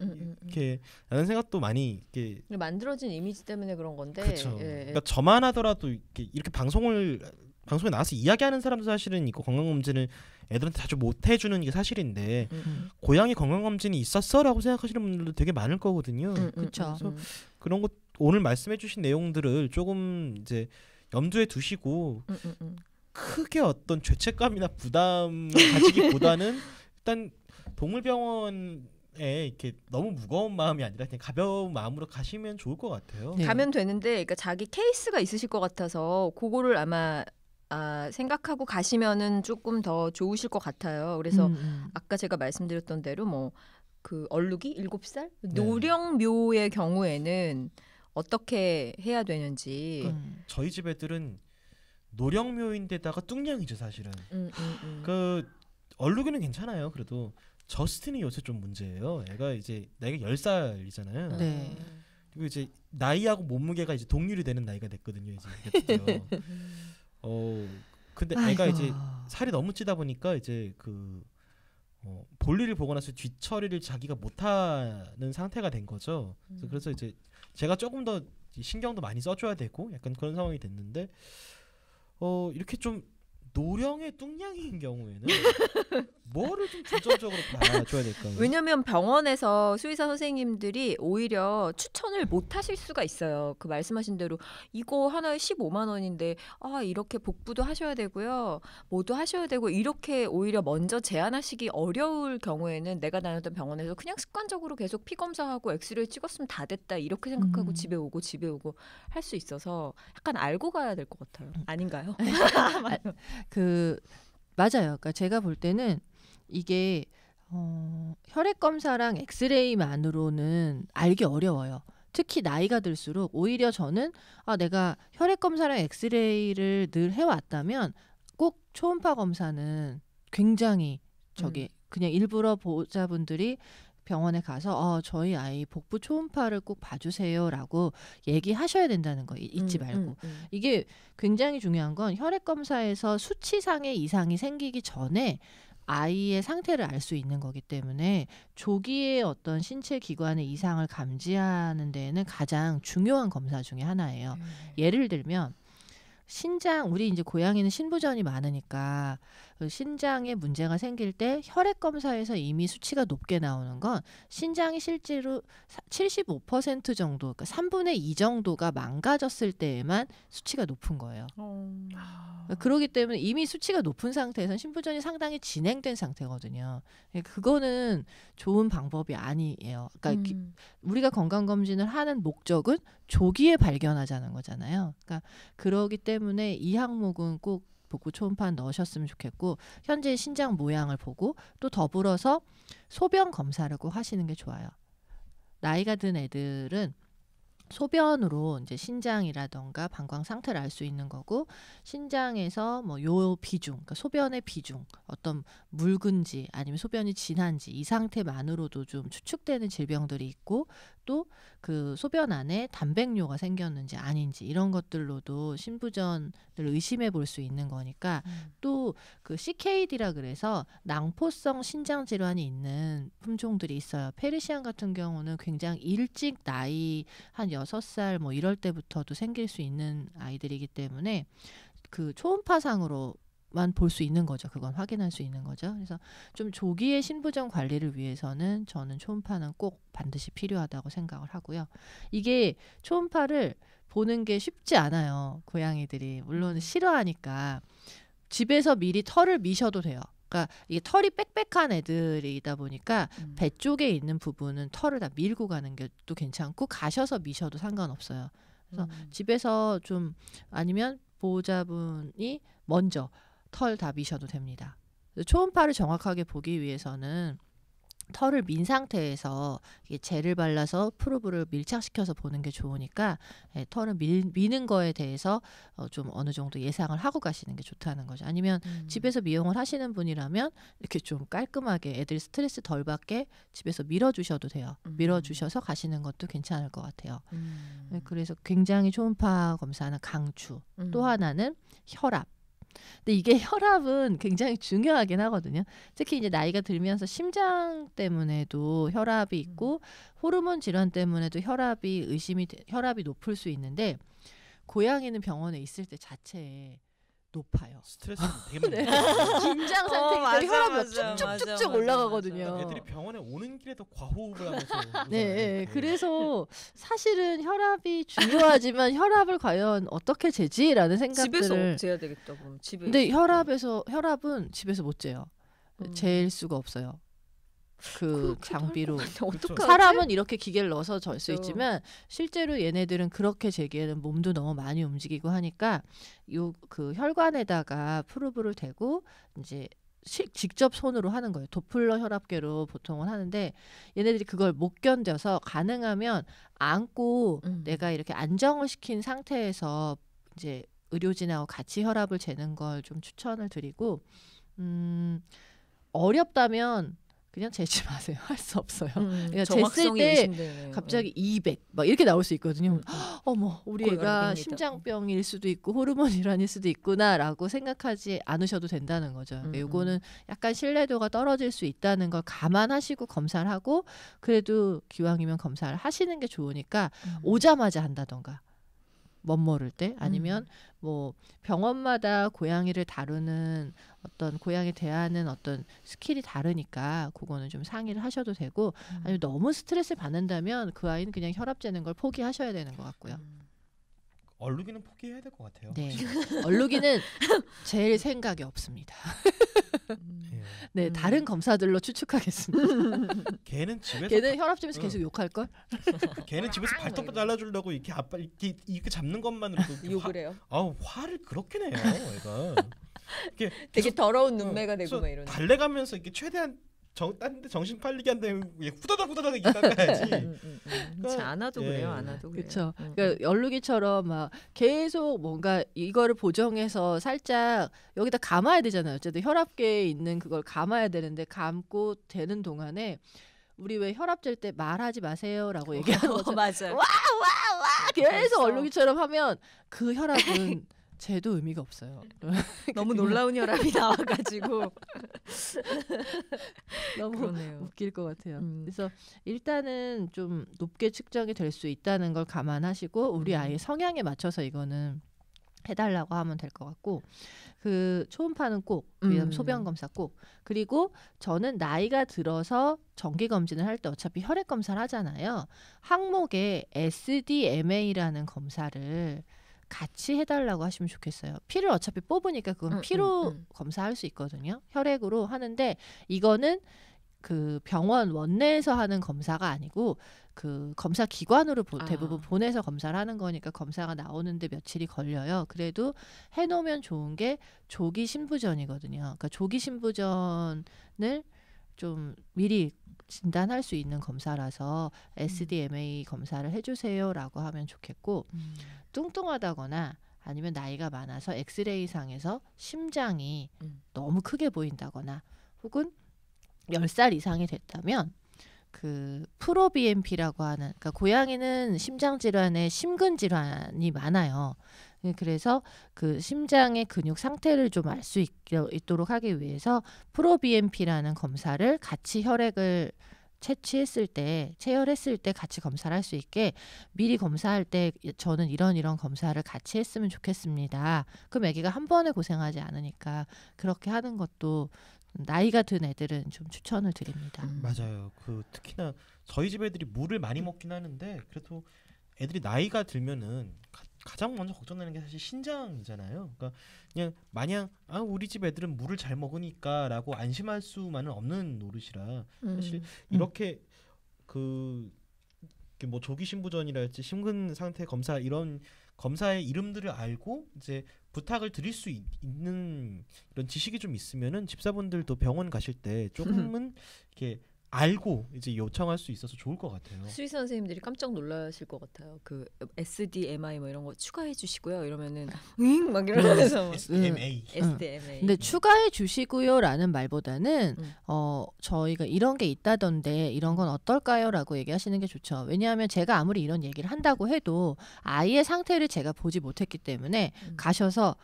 이렇게 라는 생각도 많이 이렇게 만들어진 이미지 때문에 그런 건데. 그렇죠. 그러니까 저만 하더라도 이렇게 방송에 나와서 이야기하는 사람도 사실은 이거 건강검진을 애들한테 자주 못 해주는 게 사실인데 고양이 건강검진이 있었어라고 생각하시는 분들도 되게 많을 거거든요. 그렇죠. 그래서 그런 것 오늘 말씀해주신 내용들을 조금 이제 염두에 두시고 크게 어떤 죄책감이나 부담을 가지기보다는 일단 동물병원에 이렇게 너무 무거운 마음이 아니라 그냥 가벼운 마음으로 가시면 좋을 것 같아요. 네. 가면 되는데, 그러니까 자기 케이스가 있으실 것 같아서 그거를 아마 생각하고 가시면은 조금 더 좋으실 것 같아요. 그래서 아까 제가 말씀드렸던 대로 뭐 그 얼룩이 7살 노령묘의 경우에는 어떻게 해야 되는지. 저희 집 애들은 노령묘인데다가 뚱냥이죠 사실은. 그 얼룩이는 괜찮아요. 그래도 저스틴이 요새 좀 문제예요. 애가 이제 나이가 10살이잖아요. 네. 그리고 이제 나이하고 몸무게가 이제 동률이 되는 나이가 됐거든요. 이제 근데 애가 아이고. 이제 살이 너무 찌다 보니까 이제 볼일을 보고 나서 뒤처리를 자기가 못하는 상태가 된 거죠. 그래서 이제 제가 조금 더 신경도 많이 써줘야 되고 약간 그런 상황이 됐는데, 이렇게 좀 노령의 뚱냥이인 경우에는 뭐를 좀 중점적으로 봐줘야 될까요? 왜냐면 병원에서 수의사 선생님들이 오히려 추천을 못 하실 수가 있어요. 그 말씀하신 대로 이거 하나에 15만 원인데 이렇게 복부도 하셔야 되고요. 뭐도 하셔야 되고, 이렇게 오히려 먼저 제안하시기 어려울 경우에는 내가 다녔던 병원에서 그냥 습관적으로 계속 피 검사하고 엑스레이 찍었으면 다 됐다 이렇게 생각하고 집에 오고 할 수 있어서 약간 알고 가야 될 것 같아요. 아닌가요? 맞아요. 그러니까 제가 볼 때는 이게 혈액 검사랑 엑스레이만으로는 알기 어려워요. 특히 나이가 들수록 오히려 저는 내가 혈액 검사랑 엑스레이를 늘 해왔다면 꼭 초음파 검사는 굉장히 그냥 일부러 보호자분들이 병원에 가서 저희 아이 복부 초음파를 꼭 봐주세요라고 얘기하셔야 된다는 거 잊지 말고 이게 굉장히 중요한 건 혈액 검사에서 수치상의 이상이 생기기 전에 아이의 상태를 알 수 있는 거기 때문에 조기에 어떤 신체 기관의 이상을 감지하는 데에는 가장 중요한 검사 중에 하나예요. 예를 들면 신장, 우리 이제 고양이는 신부전이 많으니까 그 신장에 문제가 생길 때 혈액 검사에서 이미 수치가 높게 나오는 건 신장이 실제로 75% 정도, 그러니까 3분의 2 정도가 망가졌을 때에만 수치가 높은 거예요. 그렇기 때문에 이미 수치가 높은 상태에서는 신부전이 상당히 진행된 상태거든요. 그거는 좋은 방법이 아니에요. 그러니까 우리가 건강검진을 하는 목적은 조기에 발견하자는 거잖아요. 그러니까 그러기 때문에 이 항목은 꼭 복부 초음파 넣으셨으면 좋겠고 현재 신장 모양을 보고 또 더불어서 소변 검사를 꼭 하시는 게 좋아요. 나이가 든 애들은 소변으로 이제 신장이라던가 방광 상태를 알 수 있는 거고 신장에서 뭐 요 비중, 그러니까 소변의 비중, 어떤 묽은지 아니면 소변이 진한지 이 상태만으로도 좀 추측되는 질병들이 있고 또 그 소변 안에 단백뇨가 생겼는지 아닌지 이런 것들로도 신부전을 의심해 볼 수 있는 거니까 또 그 CKD라 그래서 낭포성 신장 질환이 있는 품종들이 있어요. 페르시안 같은 경우는 굉장히 일찍 나이 한 6살 뭐 이럴 때부터도 생길 수 있는 아이들이기 때문에 그 초음파상으로만 볼 수 있는 거죠. 그건 확인할 수 있는 거죠. 그래서 좀 조기의 신부전 관리를 위해서는 저는 초음파는 꼭 반드시 필요하다고 생각을 하고요. 이게 초음파를 보는 게 쉽지 않아요. 고양이들이 물론 싫어하니까 집에서 미리 털을 미셔도 돼요. 그러니까 이게 털이 빽빽한 애들이다 보니까 배 쪽에 있는 부분은 털을 다 밀고 가는 게 또 괜찮고 가셔서 미셔도 상관없어요. 그래서 집에서 좀 아니면 보호자분이 먼저 털 다 미셔도 됩니다. 초음파를 정확하게 보기 위해서는 털을 민 상태에서 이게 젤을 발라서 프로브를 밀착시켜서 보는 게 좋으니까 털을 미는 거에 대해서 좀 어느 정도 예상을 하고 가시는 게 좋다는 거죠. 아니면 집에서 미용을 하시는 분이라면 이렇게 좀 깔끔하게 애들 스트레스 덜 받게 집에서 밀어주셔도 돼요. 밀어주셔서 가시는 것도 괜찮을 것 같아요. 그래서 굉장히 초음파 검사는 강추. 또 하나는 혈압. 근데 이게 혈압은 굉장히 중요하긴 하거든요. 특히 이제 나이가 들면서 심장 때문에도 혈압이 있고 호르몬 질환 때문에도 혈압이 높을 수 있는데 고양이는 병원에 있을 때 자체에 높아요. 스트레스 되게 많이 긴장 상태니까 혈압이 쭉쭉쭉 올라가거든요. 애들이 병원에 오는 길에도 과호흡을 하면서 네, 그래서 사실은 혈압이 중요하지만 혈압을 과연 어떻게 재지라는 생각들을 집에서 재야 되겠다. 그럼 집에. 근데 혈압은 집에서 못 재요. 잴 수가 없어요. 그 장비로. 어떡하지? 사람은 이렇게 기계를 넣어서 잴 수 있지만 실제로 얘네들은 그렇게 재기에는 몸도 너무 많이 움직이고 하니까 그 혈관에다가 프로브를 대고 이제 직접 손으로 하는 거예요. 도플러 혈압계로 보통은 하는데 얘네들이 그걸 못 견뎌서 가능하면 안고 내가 이렇게 안정을 시킨 상태에서 이제 의료진하고 같이 혈압을 재는 걸 좀 추천을 드리고 어렵다면 그냥 재지 마세요. 할 수 없어요. 그러니까 쟀을 때 갑자기 200 막 이렇게 나올 수 있거든요. 어머 우리 애가 심장병일 수도 있고 호르몬 질환일 수도 있구나라고 생각하지 않으셔도 된다는 거죠. 그러니까 요거는 약간 신뢰도가 떨어질 수 있다는 걸 감안하시고 검사를 하고 그래도 기왕이면 검사를 하시는 게 좋으니까 오자마자 한다던가 멋모를 때 아니면 뭐 병원마다 고양이를 다루는 어떤 고양이 대하는 어떤 스킬이 다르니까 그거는 좀 상의를 하셔도 되고 아니면 너무 스트레스를 받는다면 그 아이는 그냥 혈압 재는 걸 포기하셔야 되는 것 같고요. 얼룩이는 포기해야 될 것 같아요. 네, 얼룩이는 잴 생각이 없습니다. 네, 다른 검사들로 추측하겠습니다. 걔는 혈압 재면서 계속 욕할 걸? 걔는 집에서 발톱 잘라주려고 이렇게 이렇게 잡는 것만으로도 욕을 해요. 화를 그렇게 내요, 애가. 되게 더러운 눈매가 되고 막 이러는. 달래가면서 이렇게 최대한 딴데 정신 팔리게 한다면 후다닥 이렇게 닦아야지. 그렇지 않아도 예. 그래요. 안 하도 그래요. 그렇죠. 그러니까 열루기처럼 막 계속 뭔가 이거를 보정해서 살짝 여기다 감아야 되잖아요. 어쨌든 혈압계에 있는 그걸 감아야 되는데 감고 되는 동안에 우리 왜 혈압 잴 때 말하지 마세요라고 얘기하는 것처럼 맞아요. 와 계속 벌써. 얼룩이처럼 하면 그 혈압은 재도 의미가 없어요. 너무 놀라운 혈압이 나와가지고 너무 그러네요. 웃길 것 같아요. 음. 그래서 일단은 좀 높게 측정이 될 수 있다는 걸 감안하시고 우리 아이의 성향에 맞춰서 이거는 해달라고 하면 될 것 같고 그 초음파는 꼭 그다음 소변 검사 꼭 그리고 저는 나이가 들어서 정기 검진을 할 때 어차피 혈액 검사를 하잖아요. 항목에 SDMA라는 검사를 같이 해달라고 하시면 좋겠어요. 피를 어차피 뽑으니까 그건 피로 검사할 수 있거든요. 혈액으로 하는데 이거는 그 병원 원내에서 하는 검사가 아니고 그 검사 기관으로 대부분 보내서 검사를 하는 거니까 검사가 나오는데 며칠이 걸려요. 그래도 해놓으면 좋은 게 조기 신부전이거든요. 그러니까 조기 신부전을 좀 미리 진단할 수 있는 검사라서 SDMA 검사를 해주세요라고 하면 좋겠고 뚱뚱하다거나 아니면 나이가 많아서 엑스레이상에서 심장이 너무 크게 보인다거나 혹은 10살 이상이 됐다면 그 프로BNP라고 하는 그러니까 고양이는 심장 질환에 심근 질환이 많아요. 그래서 그 심장의 근육 상태를 좀 알 수 있도록 하기 위해서 프로BNP라는 검사를 같이 혈액을 채취했을 때 체열했을 때 같이 검사를 할 수 있게 미리 검사할 때 저는 이런 검사를 같이 했으면 좋겠습니다. 그럼 아기가 한 번에 고생하지 않으니까 그렇게 하는 것도 나이가 든 애들은 좀 추천을 드립니다. 맞아요. 그 특히나 저희 집 애들이 물을 많이 먹긴 하는데 그래도 애들이 나이가 들면은 가장 먼저 걱정되는 게 사실 신장이잖아요. 그러니까 그냥 마냥 우리 집 애들은 물을 잘 먹으니까라고 안심할 수만은 없는 노릇이라 사실 이렇게 뭐 조기 신부전이랄지 심근 상태 검사 이런 검사의 이름들을 알고 이제 부탁을 드릴 수 있는 이런 지식이 좀 있으면은 집사분들도 병원 가실 때 조금은 이렇게 알고 이제 요청할 수 있어서 좋을 것 같아요. 수의사 선생님들이 깜짝 놀라실 것 같아요. 그 SDMI 뭐 이런 거 추가해 주시고요. 이러면은 막 이러면서 SDMA. SDMA. 근데 추가해 주시고요라는 말보다는 저희가 이런 게 있다던데 이런 건 어떨까요라고 얘기하시는 게 좋죠. 왜냐하면 제가 아무리 이런 얘기를 한다고 해도 아이의 상태를 제가 보지 못했기 때문에 가셔서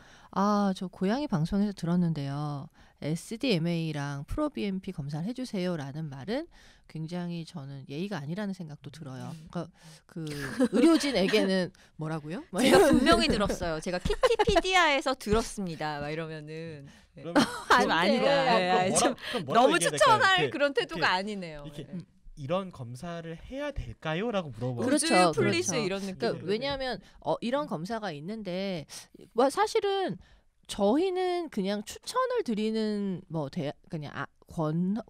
저 고양이 방송에서 들었는데요. SDMA랑 프로BNP 검사를 해주세요라는 말은 굉장히 저는 예의가 아니라는 생각도 들어요. 그러니까 그 의료진에게는 뭐라고요? 제가 분명히 들었어요. 제가 키티피디아에서 들었습니다. 막 이러면은 그러면 좀 아니다. 너무 추천할 그런 태도가 이렇게, 아니네요. 이렇게 이런 검사를 해야 될까요?라고 물어봐요. 그렇죠. 플리스 이런 느낌. 그러니까 왜냐하면 이런 검사가 있는데 사실은 저희는 그냥 추천을 드리는 그냥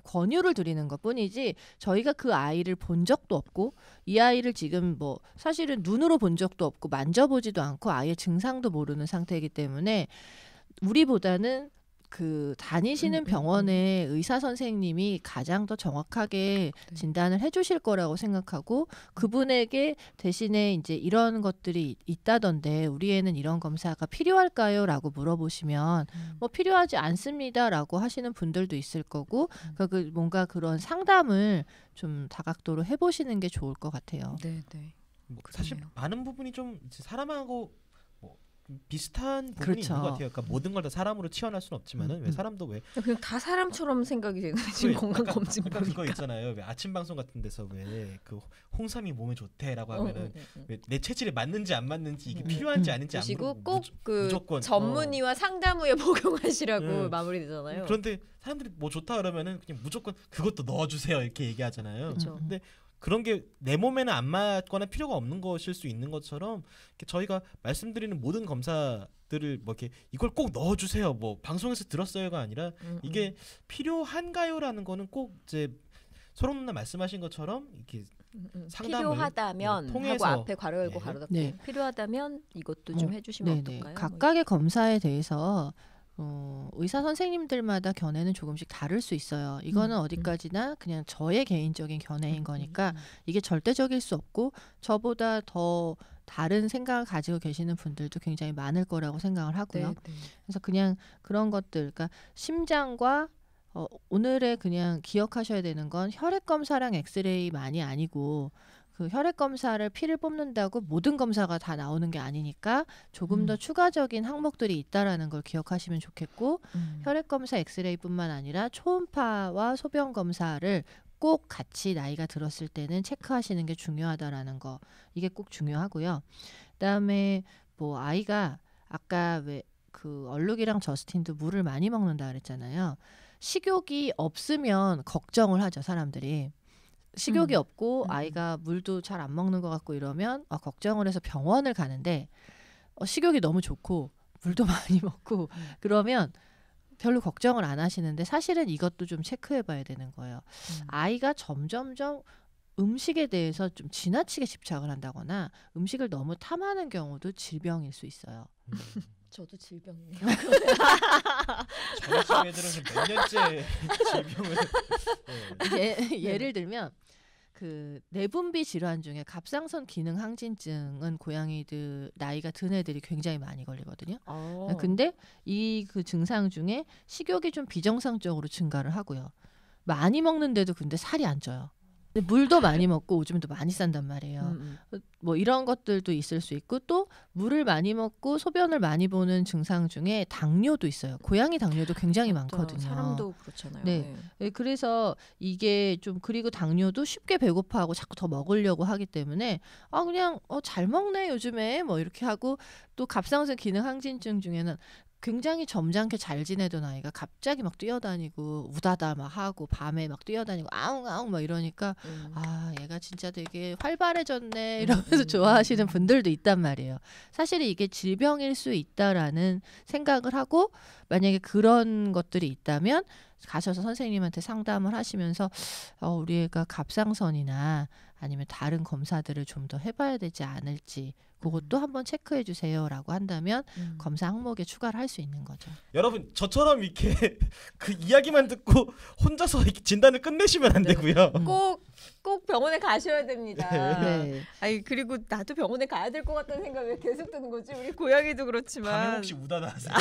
권유를 드리는 것뿐이지 저희가 그 아이를 본 적도 없고 이 아이를 지금 뭐 사실은 눈으로 본 적도 없고 만져보지도 않고 아이의 증상도 모르는 상태이기 때문에 우리보다는 그 다니시는 병원의 의사 선생님이 가장 더 정확하게 진단을 해주실 거라고 생각하고 그분에게 대신에 이제 이런 것들이 있다던데 우리 애는 이런 검사가 필요할까요?라고 물어보시면 뭐 필요하지 않습니다라고 하시는 분들도 있을 거고 그러니까 그 뭔가 그런 상담을 좀 다각도로 해보시는 게 좋을 것 같아요. 네. 사실 많은 부분이 좀 이제 사람하고 비슷한 부분이 그렇죠. 있는 것 같아요. 그러니까 모든 걸 다 사람으로 치환할 수는 없지만은 왜 사람도 왜 그냥 다 사람처럼 생각이 되는 지금 건강 검진 그러니까 보니까. 그거 있잖아요. 왜 아침 방송 같은 데서 왜 그 홍삼이 몸에 좋대라고 하면은 왜 내 체질에 맞는지 안 맞는지 이게 필요한지 아닌지 안 보시고 물어보고 꼭 그 전문의와 상담 후에 복용하시라고 마무리되잖아요. 그런데 사람들이 뭐 좋다 그러면은 그냥 무조건 그것도 넣어주세요 이렇게 얘기하잖아요. 그렇죠. 근데 그런 게 내 몸에는 안 맞거나 필요가 없는 것일 수 있는 것처럼 저희가 말씀드리는 모든 검사들을 뭐 이렇게 이걸 꼭 넣어주세요 뭐 방송에서 들었어요가 아니라 이게 필요한가요라는 거는 꼭 이제 소롱 누나 말씀하신 것처럼 이렇게 상담을 필요하다면 통해서 하고 앞에 괄호 열고 괄호 닫고 필요하다면 이것도 좀 해주시면 어떨까요? 각각의 검사에 대해서 의사 선생님들마다 견해는 조금씩 다를 수 있어요. 이거는 어디까지나 그냥 저의 개인적인 견해인 거니까 이게 절대적일 수 없고 저보다 더 다른 생각을 가지고 계시는 분들도 굉장히 많을 거라고 생각을 하고요. 네. 그래서 그냥 그런 것들, 그러니까 심장과 오늘의 그냥 기억하셔야 되는 건 혈액 검사랑 엑스레이만이 아니고 그 혈액 검사를 피를 뽑는다고 모든 검사가 다 나오는 게 아니니까 조금 더 추가적인 항목들이 있다라는 걸 기억하시면 좋겠고 혈액 검사, 엑스레이뿐만 아니라 초음파와 소변 검사를 꼭 같이 나이가 들었을 때는 체크하시는 게 중요하다라는 거, 이게 꼭 중요하고요. 그다음에 뭐 아이가 아까 왜 그 얼룩이랑 저스틴도 물을 많이 먹는다 그랬잖아요. 식욕이 없으면 걱정을 하죠, 사람들이. 식욕이 없고 아이가 물도 잘 안 먹는 것 같고 이러면 걱정을 해서 병원을 가는데 식욕이 너무 좋고 물도 많이 먹고 그러면 별로 걱정을 안 하시는데 사실은 이것도 좀 체크해 봐야 되는 거예요. 아이가 점점점 음식에 대해서 좀 지나치게 집착을 한다거나 음식을 너무 탐하는 경우도 질병일 수 있어요. 저도 질병이에요. 저희 애들은 몇 년째 질병을 예를 들면 그 내분비 질환 중에 갑상선 기능 항진증은 고양이들 나이가 든 애들이 굉장히 많이 걸리거든요. 근데 이 그 증상 중에 식욕이 좀 비정상적으로 증가를 하고요. 많이 먹는데도 근데 살이 안 쪄요. 근데 물도 많이 먹고 오줌도 많이 싼단 말이에요. 뭐 이런 것들도 있을 수 있고 또 물을 많이 먹고 소변을 많이 보는 증상 중에 당뇨도 있어요. 고양이 당뇨도 굉장히 많거든요. 사람도 그렇잖아요. 네. 그래서 이게 좀 그리고 당뇨도 쉽게 배고파하고 자꾸 더 먹으려고 하기 때문에 그냥 잘 먹네 요즘에 뭐 이렇게 하고 또 갑상선 기능 항진증 중에는 굉장히 점잖게 잘 지내던 아이가 갑자기 막 뛰어다니고 우다다 막 하고 밤에 막 뛰어다니고 아웅아웅 막 이러니까 얘가 진짜 되게 활발해졌네 이러면서 좋아하시는 분들도 있단 말이에요. 사실 이게 질병일 수 있다라는 생각을 하고 만약에 그런 것들이 있다면 가셔서 선생님한테 상담을 하시면서 우리 애가 갑상선이나 아니면 다른 검사들을 좀 더 해봐야 되지 않을지 그것도 한번 체크해 주세요라고 한다면 검사 항목에 추가를 할 수 있는 거죠. 여러분 저처럼 이렇게 그 이야기만 듣고 혼자서 이렇게 진단을 끝내시면 안 되고요. 꼭 병원에 가셔야 됩니다. 네. 아니 그리고 나도 병원에 가야 될 것 같다는 생각이 왜 계속 드는 거지? 우리 고양이도 그렇지만. 밤에 혹시 우다다 하세요?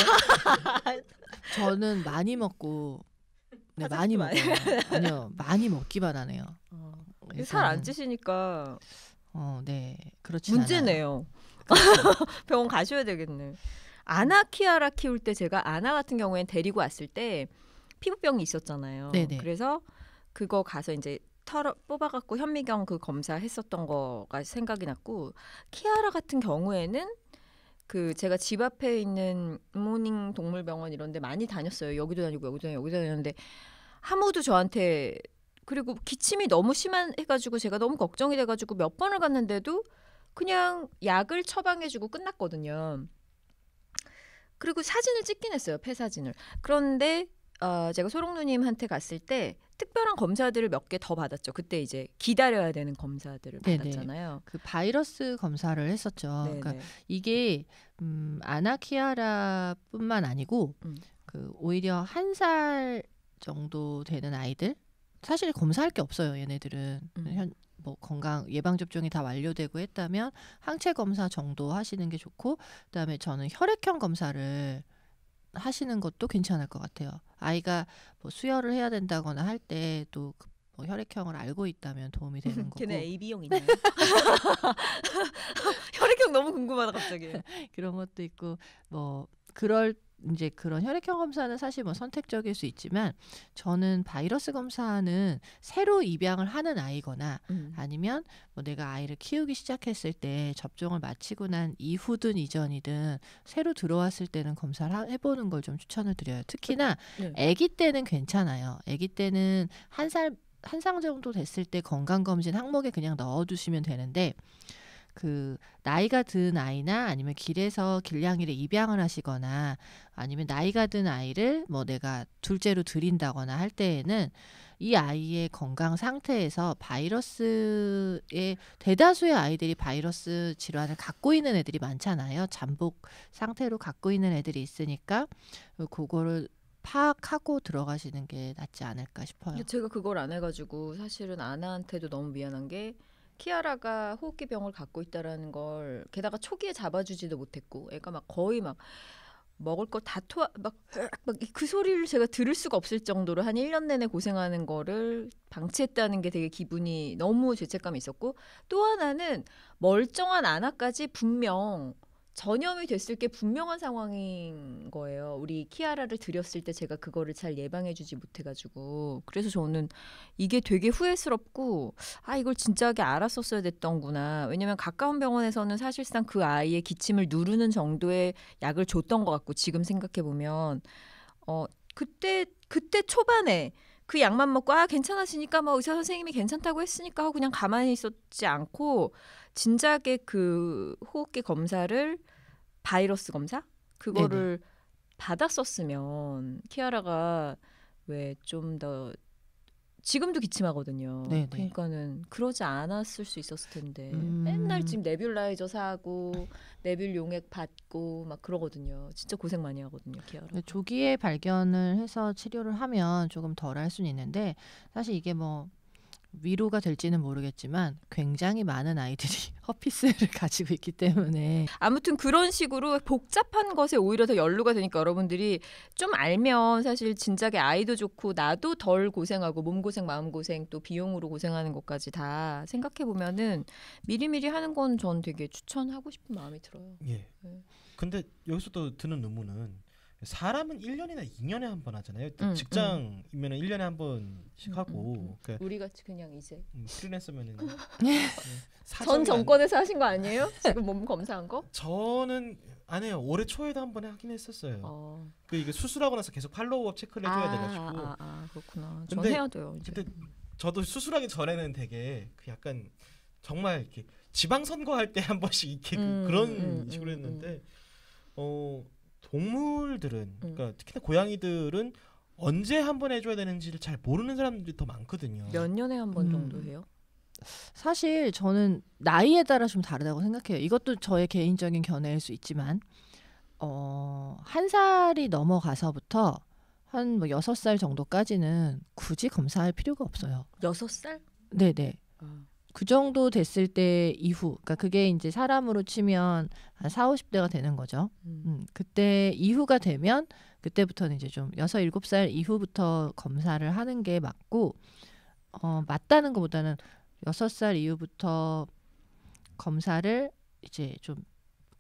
저는 많이 먹고 많이 먹어요. 아니요, 많이 먹기만 하네요. 살 안 찌시니까. 네, 그렇지 문제네요. 병원 가셔야 되겠네. 아나 키아라 키울 때 제가 아나 같은 경우에는 데리고 왔을 때 피부병이 있었잖아요. 네네. 그래서 그거 가서 이제 뽑아갖고 현미경 그 검사했었던 거가 생각이 났고 키아라 같은 경우에는 그 제가 집 앞에 있는 굿모닝 동물병원 이런 데 많이 다녔어요. 여기도 다니고 여기도 다녔는데 아무도 저한테 그리고 기침이 너무 심해가지고 제가 너무 걱정이 돼가지고 몇 번을 갔는데도 그냥 약을 처방해주고 끝났거든요. 그리고 사진을 찍긴 했어요. 폐 사진을. 그런데 제가 소롱누님한테 갔을 때 특별한 검사들을 몇 개 더 받았죠. 그때 이제 기다려야 되는 검사들을 받았잖아요. 그 바이러스 검사를 했었죠. 네네. 그러니까 이게 아나키아라뿐만 아니고 그 오히려 1살 정도 되는 아이들 사실 검사할 게 없어요. 얘네들은 뭐 건강 예방 접종이 다 완료되고 했다면 항체 검사 정도 하시는 게 좋고 그다음에 저는 혈액형 검사를 하시는 것도 괜찮을 것 같아요. 아이가 뭐 수혈을 해야 된다거나 할 때 또 뭐 혈액형을 알고 있다면 도움이 되는 거고. 걔네 AB형이네요. 혈액형 너무 궁금하다 갑자기. 그런 것도 있고 뭐 그런 혈액형 검사는 사실 뭐 선택적일 수 있지만 저는 바이러스 검사는 새로 입양을 하는 아이거나 아니면 뭐 내가 아이를 키우기 시작했을 때 접종을 마치고 난 이후든 이전이든 새로 들어왔을 때는 검사를 해보는 걸 좀 추천을 드려요. 특히나 아기 때는 괜찮아요. 아기 때는 한 살 정도 됐을 때 건강검진 항목에 그냥 넣어두시면 되는데 그 나이가 든 아이나 아니면 길에서 길냥이를 입양을 하시거나 아니면 나이가 든 아이를 뭐 내가 둘째로 들인다거나 할 때에는 이 아이의 건강 상태에서 바이러스의 대다수의 아이들이 바이러스 질환을 갖고 있는 애들이 많잖아요. 잠복 상태로 갖고 있는 애들이 있으니까 그거를 파악하고 들어가시는 게 낫지 않을까 싶어요. 근데 제가 그걸 안 해가지고 사실은 아나한테도 너무 미안한 게 키아라가 호흡기 병을 갖고 있다라는 걸 게다가 초기에 잡아주지도 못했고 애가 막 거의 막 먹을 거 다 토하 막 그 소리를 제가 들을 수가 없을 정도로 한 1년 내내 고생하는 거를 방치했다는 게 되게 기분이 너무 죄책감이 있었고 또 하나는 멀쩡한 아나까지 분명 전염이 됐을 게 분명한 상황인 거예요. 우리 키아라를 들였을 때 제가 그거를 잘 예방해주지 못해가지고 그래서 저는 이게 되게 후회스럽고 이걸 진작에 알았었어야 됐던구나. 왜냐면 가까운 병원에서는 사실상 그 아이의 기침을 누르는 정도의 약을 줬던 것 같고 지금 생각해 보면 그때 초반에 그 약만 먹고 괜찮아지니까 뭐 의사 선생님이 괜찮다고 했으니까 하고 그냥 가만히 있었지 않고 진작에 그 호흡기 검사를 바이러스 검사 그거를 받았었으면 키아라가 왜 좀 더 지금도 기침하거든요. 네네. 그러니까는 그러지 않았을 수 있었을 텐데 맨날 지금 네뷸라이저 사고 네뷸 용액 받고 막 그러거든요. 진짜 고생 많이 하거든요, 키아라. 조기에 발견을 해서 치료를 하면 조금 덜 할 수는 있는데 사실 이게 뭐 위로가 될지는 모르겠지만 굉장히 많은 아이들이 허피스를 가지고 있기 때문에 아무튼 그런 식으로 복잡한 것에 오히려 더 연루가 되니까 여러분들이 좀 알면 사실 진작에 아이도 좋고 나도 덜 고생하고 몸고생 마음고생 또 비용으로 고생하는 것까지 다 생각해보면은 미리미리 하는 건 전 되게 추천하고 싶은 마음이 들어요. 예. 네. 근데 여기서 또 드는 의문은 사람은 1년이나 2년에 한 번 하잖아요. 직장이면은 1년에 한 번씩 하고 그러니까 우리 같이 그냥 이제 프리랜서면은 전 정권에서 하신 거 아니에요? 지금 몸 검사한 거? 저는 안 해요. 올해 초에도 한 번 하긴 했었어요. 그 이게 수술하고 나서 계속 팔로우업 체크를 해줘야 돼가지고. 그렇구나. 전 근데 해야 돼요. 이제. 근데 저도 수술하기 전에는 되게 그 약간 정말 이렇게 지방선거할 때 한 번씩 이렇게 그런 식으로 했는데 동물들은 그러니까 특히나 고양이들은 언제 한 번 해줘야 되는지를 잘 모르는 사람들이 더 많거든요. 몇 년에 한 번 정도 해요? 사실 저는 나이에 따라 좀 다르다고 생각해요. 이것도 저의 개인적인 견해일 수 있지만 1살이 넘어가서부터 한 뭐 6살 정도까지는 굳이 검사할 필요가 없어요. 6살? 네네. 그 정도 됐을 때 이후, 그러니까 그게 이제 사람으로 치면 한 40, 50대가 되는 거죠. 그때 이후가 되면 그때부터는 이제 좀 6, 7살 이후부터 검사를 하는 게 맞고 맞다는 것보다는 6살 이후부터 검사를 이제 좀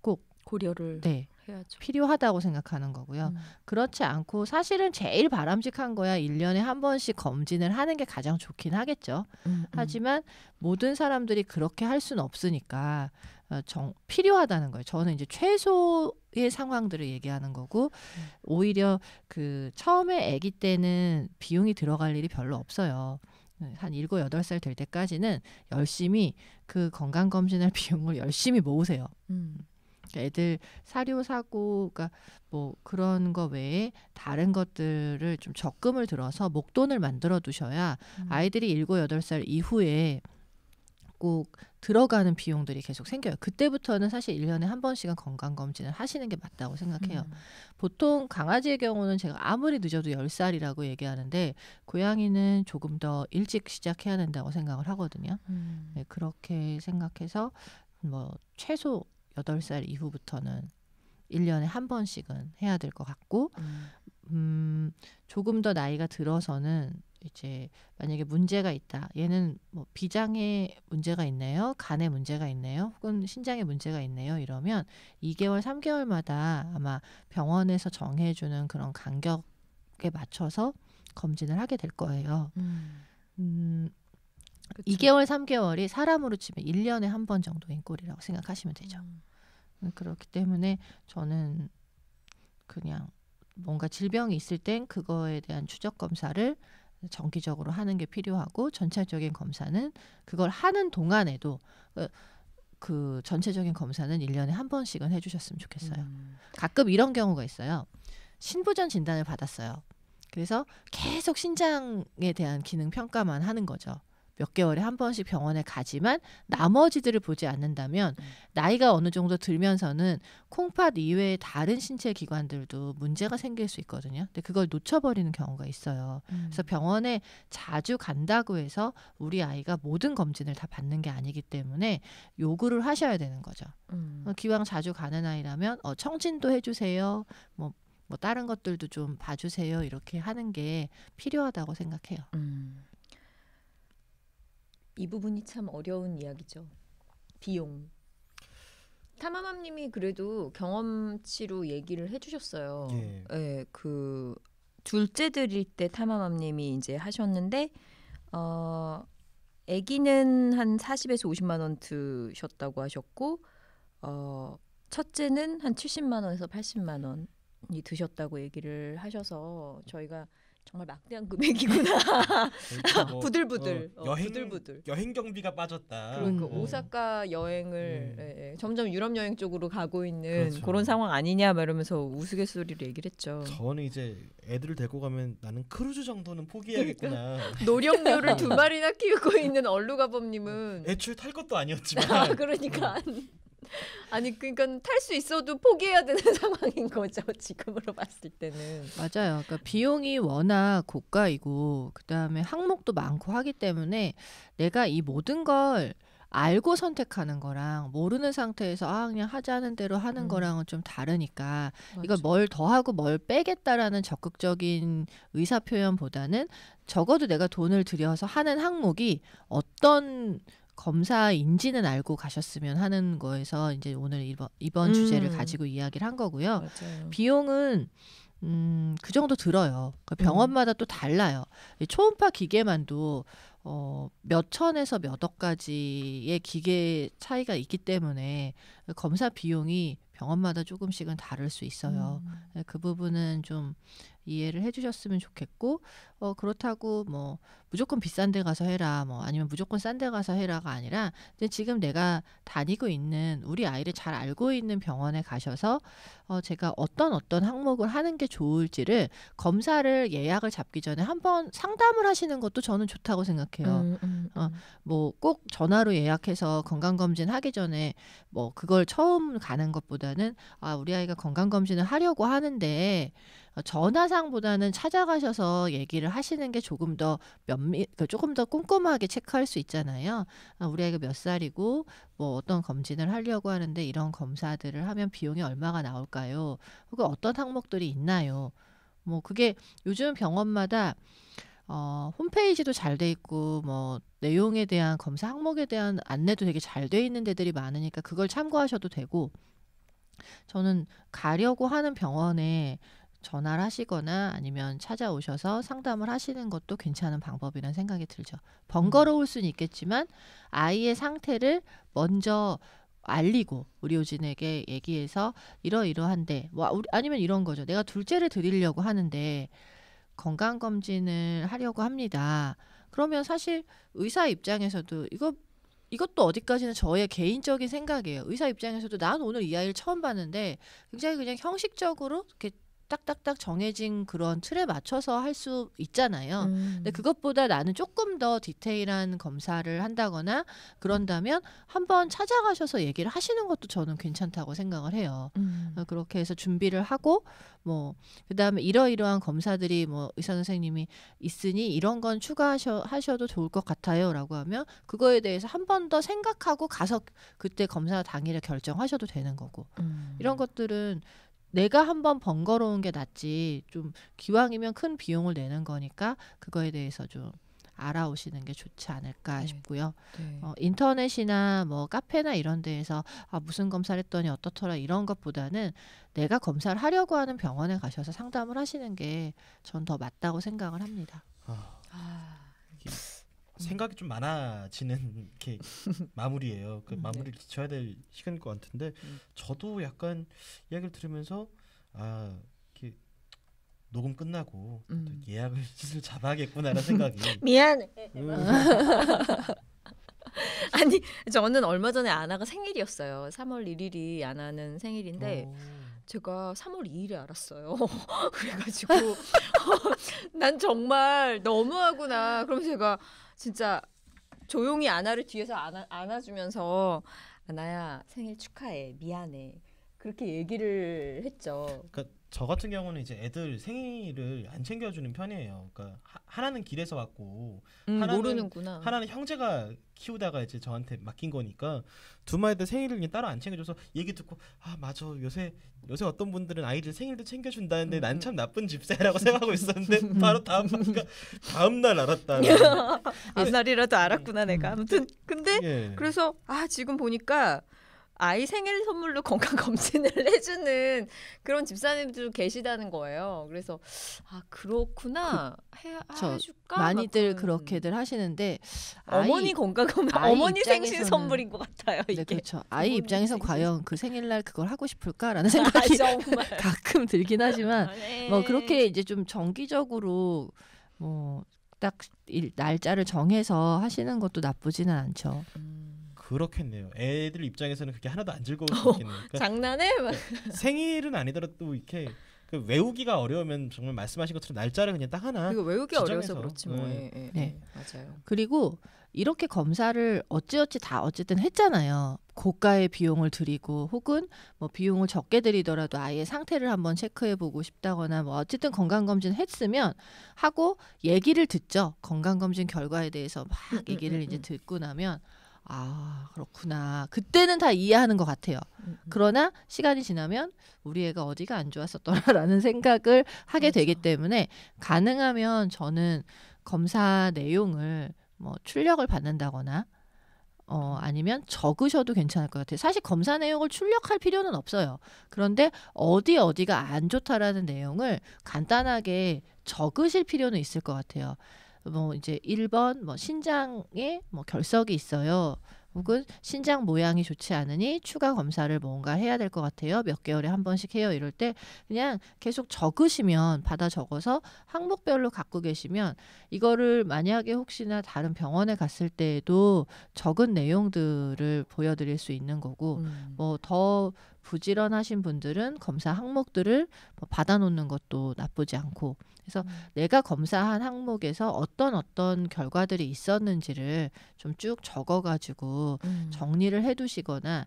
꼭 고려를 해야죠. 필요하다고 생각하는 거고요. 그렇지 않고 사실은 제일 바람직한 거야 1년에 한 번씩 검진을 하는 게 가장 좋긴 하겠죠. 하지만 모든 사람들이 그렇게 할 수는 없으니까 필요하다는 거예요. 저는 이제 최소의 상황들을 얘기하는 거고 오히려 그 처음에 아기 때는 비용이 들어갈 일이 별로 없어요. 한 7, 8살 될 때까지는 열심히 그 건강검진할 비용을 열심히 모으세요. 애들 사료 사고, 그러니까 뭐 그런 거 외에 다른 것들을 좀 적금을 들어서 목돈을 만들어 두셔야 아이들이 7, 8살 이후에 꼭 들어가는 비용들이 계속 생겨요. 그때부터는 사실 1년에 한 번씩은 건강검진을 하시는 게 맞다고 생각해요. 보통 강아지의 경우는 제가 아무리 늦어도 10살이라고 얘기하는데 고양이는 조금 더 일찍 시작해야 된다고 생각을 하거든요. 네, 그렇게 생각해서 뭐 최소 8살 이후부터는 1년에 한 번씩은 해야 될 것 같고 조금 더 나이가 들어서는 이제 만약에 문제가 있다. 얘는 뭐 비장에 문제가 있네요. 간에 문제가 있네요. 혹은 신장에 문제가 있네요. 이러면 2개월, 3개월마다 아마 병원에서 정해주는 그런 간격에 맞춰서 검진을 하게 될 거예요. 2개월, 3개월이 사람으로 치면 1년에 한 번 정도인 꼴이라고 생각하시면 되죠. 그렇기 때문에 저는 그냥 뭔가 질병이 있을 땐 그거에 대한 추적 검사를 정기적으로 하는 게 필요하고 전체적인 검사는 그걸 하는 동안에도 그 전체적인 검사는 1년에 한 번씩은 해주셨으면 좋겠어요. 가끔 이런 경우가 있어요. 신부전 진단을 받았어요. 그래서 계속 신장에 대한 기능 평가만 하는 거죠. 몇 개월에 한 번씩 병원에 가지만 나머지들을 보지 않는다면 나이가 어느 정도 들면서는 콩팥 이외의 다른 신체 기관들도 문제가 생길 수 있거든요. 근데 그걸 놓쳐버리는 경우가 있어요. 그래서 병원에 자주 간다고 해서 우리 아이가 모든 검진을 다 받는 게 아니기 때문에 요구를 하셔야 되는 거죠. 기왕 자주 가는 아이라면 청진도 해주세요. 뭐 다른 것들도 좀 봐주세요. 이렇게 하는 게 필요하다고 생각해요. 이 부분이 참 어려운 이야기죠. 비용. 타마맘님이 그래도 경험치로 얘기를 해주셨어요. 예. 네, 그 둘째 드릴 때 타마맘님이 이제 하셨는데 아기는 한 40에서 50만 원 드셨다고 하셨고 첫째는 한 70만 원에서 80만 원이 드셨다고 얘기를 하셔서 저희가 정말 막대한 금액이구나. 뭐, 부들부들. 여행 부들부들. 여행 경비가 빠졌다. 그리고 오사카 여행을 점점 유럽 여행 쪽으로 가고 있는 그렇죠. 그런 상황 아니냐 막 이러면서 우스갯소리를 얘기를 했죠. 저는 이제 애들을 데리고 가면 나는 크루즈 정도는 포기해야겠구나. 노령묘를 2마리나 키우고 있는 얼루가범님은 애초에 탈 것도 아니었지만 그러니까 아니 그러니까 탈 수 있어도 포기해야 되는 상황인 거죠. 지금으로 봤을 때는. 맞아요. 그러니까 비용이 워낙 고가이고 그다음에 항목도 많고 하기 때문에 내가 이 모든 걸 알고 선택하는 거랑 모르는 상태에서 그냥 하자는 대로 하는 거랑은 좀 다르니까 이걸 뭘 더하고 뭘 빼겠다라는 적극적인 의사 표현보다는 적어도 내가 돈을 들여서 하는 항목이 어떤 검사인지는 알고 가셨으면 하는 거에서 이제 오늘 이번 주제를 가지고 이야기를 한 거고요. 맞아요. 비용은 그 정도 들어요. 그러니까 병원마다 또 달라요. 이 초음파 기계만도 몇 천에서 몇 억까지의 기계 차이가 있기 때문에 검사 비용이 병원마다 조금씩은 다를 수 있어요. 그 부분은 좀 이해를 해주셨으면 좋겠고 그렇다고 뭐 무조건 비싼 데 가서 해라 뭐 아니면 무조건 싼 데 가서 해라가 아니라 근데 지금 내가 다니고 있는 우리 아이를 잘 알고 있는 병원에 가셔서 제가 어떤 항목을 하는 게 좋을지를 검사를 예약을 잡기 전에 한번 상담을 하시는 것도 저는 좋다고 생각해요. 뭐 꼭 전화로 예약해서 건강검진 하기 전에 뭐 그걸 처음 가는 것보다는 우리 아이가 건강검진을 하려고 하는데 전화상보다는 찾아가셔서 얘기를 하시는 게 조금 더 조금 더 꼼꼼하게 체크할 수 있잖아요. 우리 아이가 몇 살이고 뭐 어떤 검진을 하려고 하는데 이런 검사들을 하면 비용이 얼마가 나올까요? 혹은 어떤 항목들이 있나요? 뭐 그게 요즘 병원마다 홈페이지도 잘 돼 있고 뭐 내용에 대한 검사 항목에 대한 안내도 되게 잘 돼 있는 데들이 많으니까 그걸 참고하셔도 되고 저는 가려고 하는 병원에 전화를 하시거나 아니면 찾아오셔서 상담을 하시는 것도 괜찮은 방법이라는 생각이 들죠. 번거로울 수는 있겠지만 아이의 상태를 먼저 알리고 의료진에게 얘기해서 이러이러한데 아니면 이런 거죠. 내가 둘째를 드리려고 하는데 건강검진을 하려고 합니다. 그러면 사실 의사 입장에서도 이것도 어디까지는 저의 개인적인 생각이에요. 의사 입장에서도 난 오늘 이 아이를 처음 봤는데 굉장히 그냥 형식적으로 이렇게 딱딱딱 정해진 그런 틀에 맞춰서 할 수 있잖아요. 근데 그것보다 나는 조금 더 디테일한 검사를 한다거나 그런다면 한번 찾아가셔서 얘기를 하시는 것도 저는 괜찮다고 생각을 해요. 그렇게 해서 준비를 하고 뭐 그다음에 이러이러한 검사들이 뭐 의사 선생님이 있으니 이런 건 추가하셔도 좋을 것 같아요라고 하면 그거에 대해서 한 번 더 생각하고 가서 그때 검사 당일에 결정하셔도 되는 거고 이런 것들은 내가 한번 번거로운 게 낫지 좀 기왕이면 큰 비용을 내는 거니까 그거에 대해서 좀 알아오시는 게 좋지 않을까 싶고요. 네. 인터넷이나 뭐 카페나 이런 데에서 무슨 검사를 했더니 어떻더라 이런 것보다는 내가 검사를 하려고 하는 병원에 가셔서 상담을 하시는 게 전 더 맞다고 생각을 합니다. 생각이 좀 많아지는 게 마무리예요. 그 마무리를 지쳐야 될 시간일 것 같은데 저도 약간 이야기를 들으면서 이렇게 녹음 끝나고 예약을 슬슬 잡아야겠구나라는 생각이 미안해. 아니 저는 얼마 전에 아나가 생일이었어요. 3월 1일이 아나는 생일인데 제가 3월 2일에 알았어요. 그래가지고 난 정말 너무하구나. 그럼 제가 진짜 조용히 아나를 뒤에서 안아주면서 아나야 생일 축하해 미안해 그렇게 얘기를 했죠. 그러니까 저 같은 경우는 이제 애들 생일을 안 챙겨주는 편이에요. 그러니까 하나는 길에서 왔고 모르는구나. 하나는 형제가 키우다가 이제 저한테 맡긴 거니까 두 마리들 생일을 그냥 따로 안 챙겨줘서 얘기 듣고 아 맞아 요새 어떤 분들은 아이들 생일도 챙겨준다는데 난 참 나쁜 집사라고 생각하고 있었는데 바로 다음 날 알았다. 앞날이라도 알았구나 내가. 아무튼 근데 예. 그래서 지금 보니까 아이 생일 선물로 건강 검진을 해주는 그런 집사님들도 계시다는 거예요. 그래서 그렇구나 해줄까? 많이들 막 그렇게들 하시는데 어머니 건강 검진, 아이 어머니 생신 입장에서는- 선물인 것 같아요. 이게. 네, 그렇죠. 아이 부모님 입장에선 생신. 과연 그 생일날 그걸 하고 싶을까라는 생각이 정말. 가끔 들긴 하지만 네. 뭐 그렇게 이제 좀 정기적으로 딱 날짜를 정해서 하시는 것도 나쁘지는 않죠. 그렇겠네요. 애들 입장에서는 그게 하나도 안 즐거울 수 있겠네요. 그러니까 장난해? 생일은 아니더라도 이렇게 외우기가 어려우면 정말 말씀하신 것처럼 날짜를 그냥 딱 하나 그거 외우기 지정해서. 어려워서 그렇지 뭐. 네. 네. 맞아요. 그리고 이렇게 검사를 어찌어찌 다 어쨌든 했잖아요. 고가의 비용을 들이고 혹은 뭐 비용을 적게 들이더라도 아이의 상태를 한번 체크해보고 싶다거나 뭐 어쨌든 건강검진 했으면 하고 얘기를 듣죠. 건강검진 결과에 대해서 막 얘기를 이제 듣고 나면 그렇구나. 그때는 다 이해하는 것 같아요. 그러나 시간이 지나면 우리 애가 어디가 안 좋았었더라라는 생각을 하게 맞아. 되기 때문에 가능하면 저는 검사 내용을 뭐 출력을 받는다거나 아니면 적으셔도 괜찮을 것 같아요. 사실 검사 내용을 출력할 필요는 없어요. 그런데 어디가 안 좋다라는 내용을 간단하게 적으실 필요는 있을 것 같아요. 뭐 이제 1번 뭐 신장에 뭐 결석이 있어요. 혹은 신장 모양이 좋지 않으니 추가 검사를 뭔가 해야 될 것 같아요. 몇 개월에 한 번씩 해요. 이럴 때 그냥 계속 적으시면 받아 적어서 항목별로 갖고 계시면 이거를 만약에 혹시나 다른 병원에 갔을 때에도 적은 내용들을 보여드릴 수 있는 거고 뭐 더 부지런하신 분들은 검사 항목들을 뭐 받아놓는 것도 나쁘지 않고 그래서 내가 검사한 항목에서 어떤 결과들이 있었는지를 좀 쭉 적어가지고 정리를 해두시거나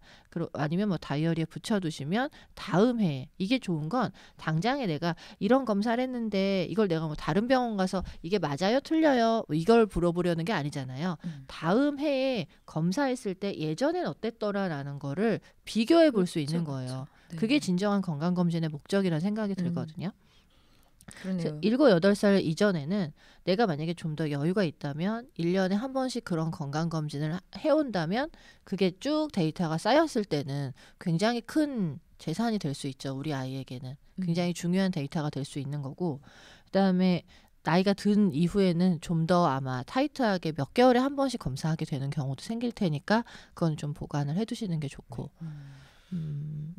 아니면 뭐 다이어리에 붙여두시면 다음 해에 이게 좋은 건 당장에 내가 이런 검사를 했는데 이걸 내가 뭐 다른 병원 가서 이게 맞아요 틀려요 이걸 물어보려는 게 아니잖아요. 다음 해에 검사했을 때 예전엔 어땠더라라는 거를 비교해 볼 수 있는 거예요. 네. 그게 진정한 건강검진의 목적이라는 생각이 들거든요. 그러네요. 7, 8살 이전에는 내가 만약에 좀 더 여유가 있다면 1년에 한 번씩 그런 건강검진을 해온다면 그게 쭉 데이터가 쌓였을 때는 굉장히 큰 재산이 될 수 있죠. 우리 아이에게는. 굉장히 중요한 데이터가 될 수 있는 거고 그다음에 나이가 든 이후에는 좀 더 아마 타이트하게 몇 개월에 한 번씩 검사하게 되는 경우도 생길 테니까 그건 좀 보관을 해두시는 게 좋고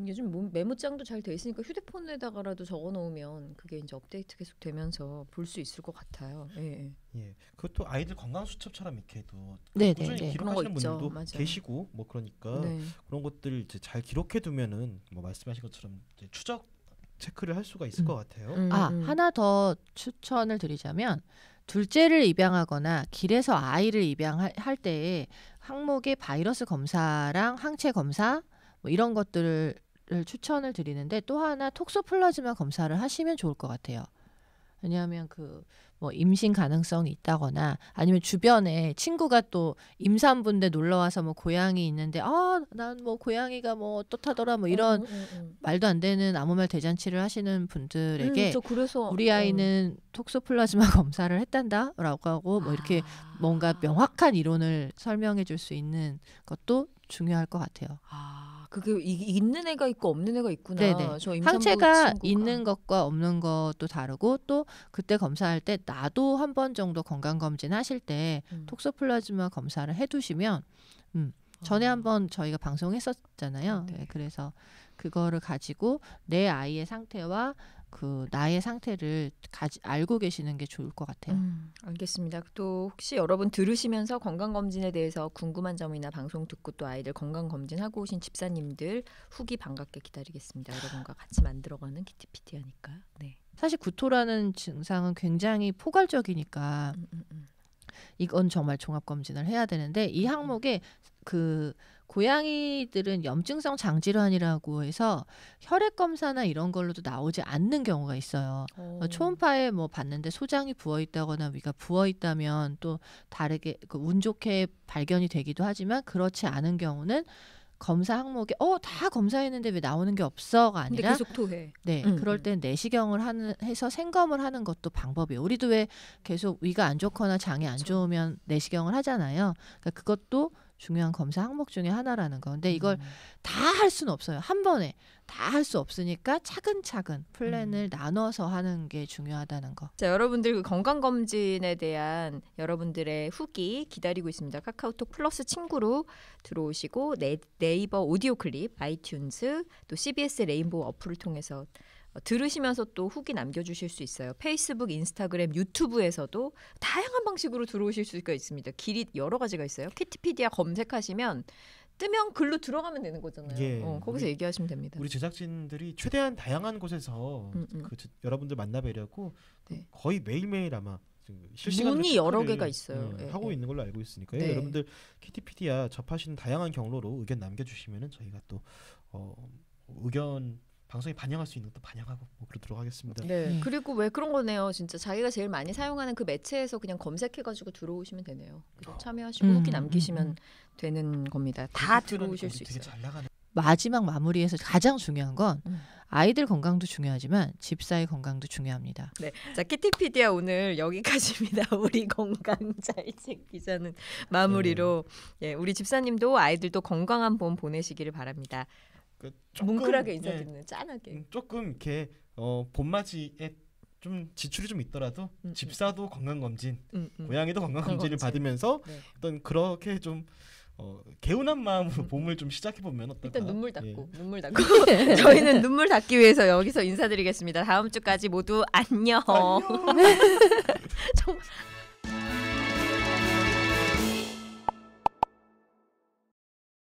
요즘 메모장도 잘 돼 있으니까 휴대폰에다가라도 적어놓으면 그게 이제 업데이트 계속 되면서 볼 수 있을 것 같아요. 예. 예. 그것도 아이들 건강 수첩처럼 이렇게도 네, 꾸준히 네, 네. 그런 거 기록하시는 있죠. 분들도 맞아요. 계시고 뭐 그러니까 네. 그런 것들 이제 잘 기록해 두면은 뭐 말씀하신 것처럼 이제 추적 체크를 할 수가 있을 것 같아요. 하나 더 추천을 드리자면 둘째를 입양하거나 길에서 아이를 입양할 때에 항목의 바이러스 검사랑 항체 검사 뭐 이런 것들을 추천을 드리는데 또 하나 톡소플라즈마 검사를 하시면 좋을 것 같아요. 왜냐하면 뭐 임신 가능성이 있다거나 아니면 주변에 친구가 또 임산부인데 놀러 와서 뭐 고양이 있는데 난 뭐 고양이가 뭐 어떻다더라 뭐 이런 말도 안 되는 아무 말 대잔치를 하시는 분들에게 저 그래서 우리 아이는 톡소플라즈마 검사를 했단다라고 하고 뭐 이렇게 뭔가 명확한 이론을 설명해 줄 수 있는 것도 중요할 것 같아요. 그게 있는 애가 있고 없는 애가 있구나. 네네. 저 임산부 항체가 친구가. 있는 것과 없는 것도 다르고 또 그때 검사할 때 나도 한 번 정도 건강검진 하실 때 톡소플라즈마 검사를 해두시면 전에 한번 저희가 방송했었잖아요. 네. 네, 그래서 그거를 가지고 내 아이의 상태와 그 나의 상태를 알고 계시는 게 좋을 것 같아요. 알겠습니다. 또 혹시 여러분 들으시면서 건강검진에 대해서 궁금한 점이나 방송 듣고 또 아이들 건강검진하고 오신 집사님들 후기 반갑게 기다리겠습니다. 여러분과 같이 만들어가는 키티피디아니까. 네. 사실 구토라는 증상은 굉장히 포괄적이니까 이건 정말 종합검진을 해야 되는데 이 항목에 그 고양이들은 염증성 장질환이라고 해서 혈액 검사나 이런 걸로도 나오지 않는 경우가 있어요. 초음파에 뭐 봤는데 소장이 부어 있다거나 위가 부어 있다면 또 다르게 운 좋게 발견이 되기도 하지만 그렇지 않은 경우는 검사 항목에 다 검사했는데 왜 나오는 게 없어가 근데 아니라 계속 토해. 네, 그럴 땐 내시경을 해서 생검을 하는 것도 방법이에요. 우리도 왜 계속 위가 안 좋거나 장이 안 좋으면 내시경을 하잖아요. 그러니까 그것도 중요한 검사 항목 중에 하나라는 거. 근데 이걸 다 할 수는 없어요. 한 번에 다 할 수 없으니까 차근차근 플랜을 나눠서 하는 게 중요하다는 거. 자, 여러분들 그 건강검진에 대한 여러분들의 후기 기다리고 있습니다. 카카오톡 플러스 친구로 들어오시고 네이버 오디오 클립, 아이튠즈, 또 CBS 레인보우 어플을 통해서 들으시면서 또 후기 남겨주실 수 있어요. 페이스북, 인스타그램, 유튜브에서도 다양한 방식으로 들어오실 수가 있습니다. 길이 여러 가지가 있어요. 키티피디아 검색하시면 뜨면 글로 들어가면 되는 거잖아요. 예, 거기서 얘기하시면 됩니다. 우리 제작진들이 최대한 다양한 곳에서 여러분들 만나뵈려고 네. 거의 매일매일 아마 실시간으로 문이 여러 체크를, 개가 있어요. 하고 있는 걸로 알고 있으니까요. 네. 여러분들 키티피디아 접하시는 다양한 경로로 의견 남겨주시면은 저희가 또 의견 방송에 반영할 수 있는 것도 반영하고 그러도록 하겠습니다. 네. 그리고 왜 그런 거네요. 진짜 자기가 제일 많이 사용하는 그 매체에서 그냥 검색해가지고 들어오시면 되네요. 그래서 참여하시고 후기 남기시면 되는 겁니다. 다 들어오실 수 되게 있어요. 잘 나가는. 마지막 마무리에서 가장 중요한 건 아이들 건강도 중요하지만 집사의 건강도 중요합니다. 네, 자 키티피디아 오늘 여기까지입니다. 우리 건강 잘 챙기자는 마무리로 우리 집사님도 아이들도 건강한 봄 보내시기를 바랍니다. 뭉클하게 인사드리는 짠하게. 조금 이렇게 봄맞이에 좀 지출이 좀 있더라도 집사도 건강검진, 고양이도 건강검진을 받으면서 어떤 그렇게 좀 개운한 마음으로 봄을 좀 시작해 보면 어떨까? 일단 눈물 닦고 저희는 눈물 닦기 위해서 여기서 인사드리겠습니다. 다음 주까지 모두 안녕. 정말.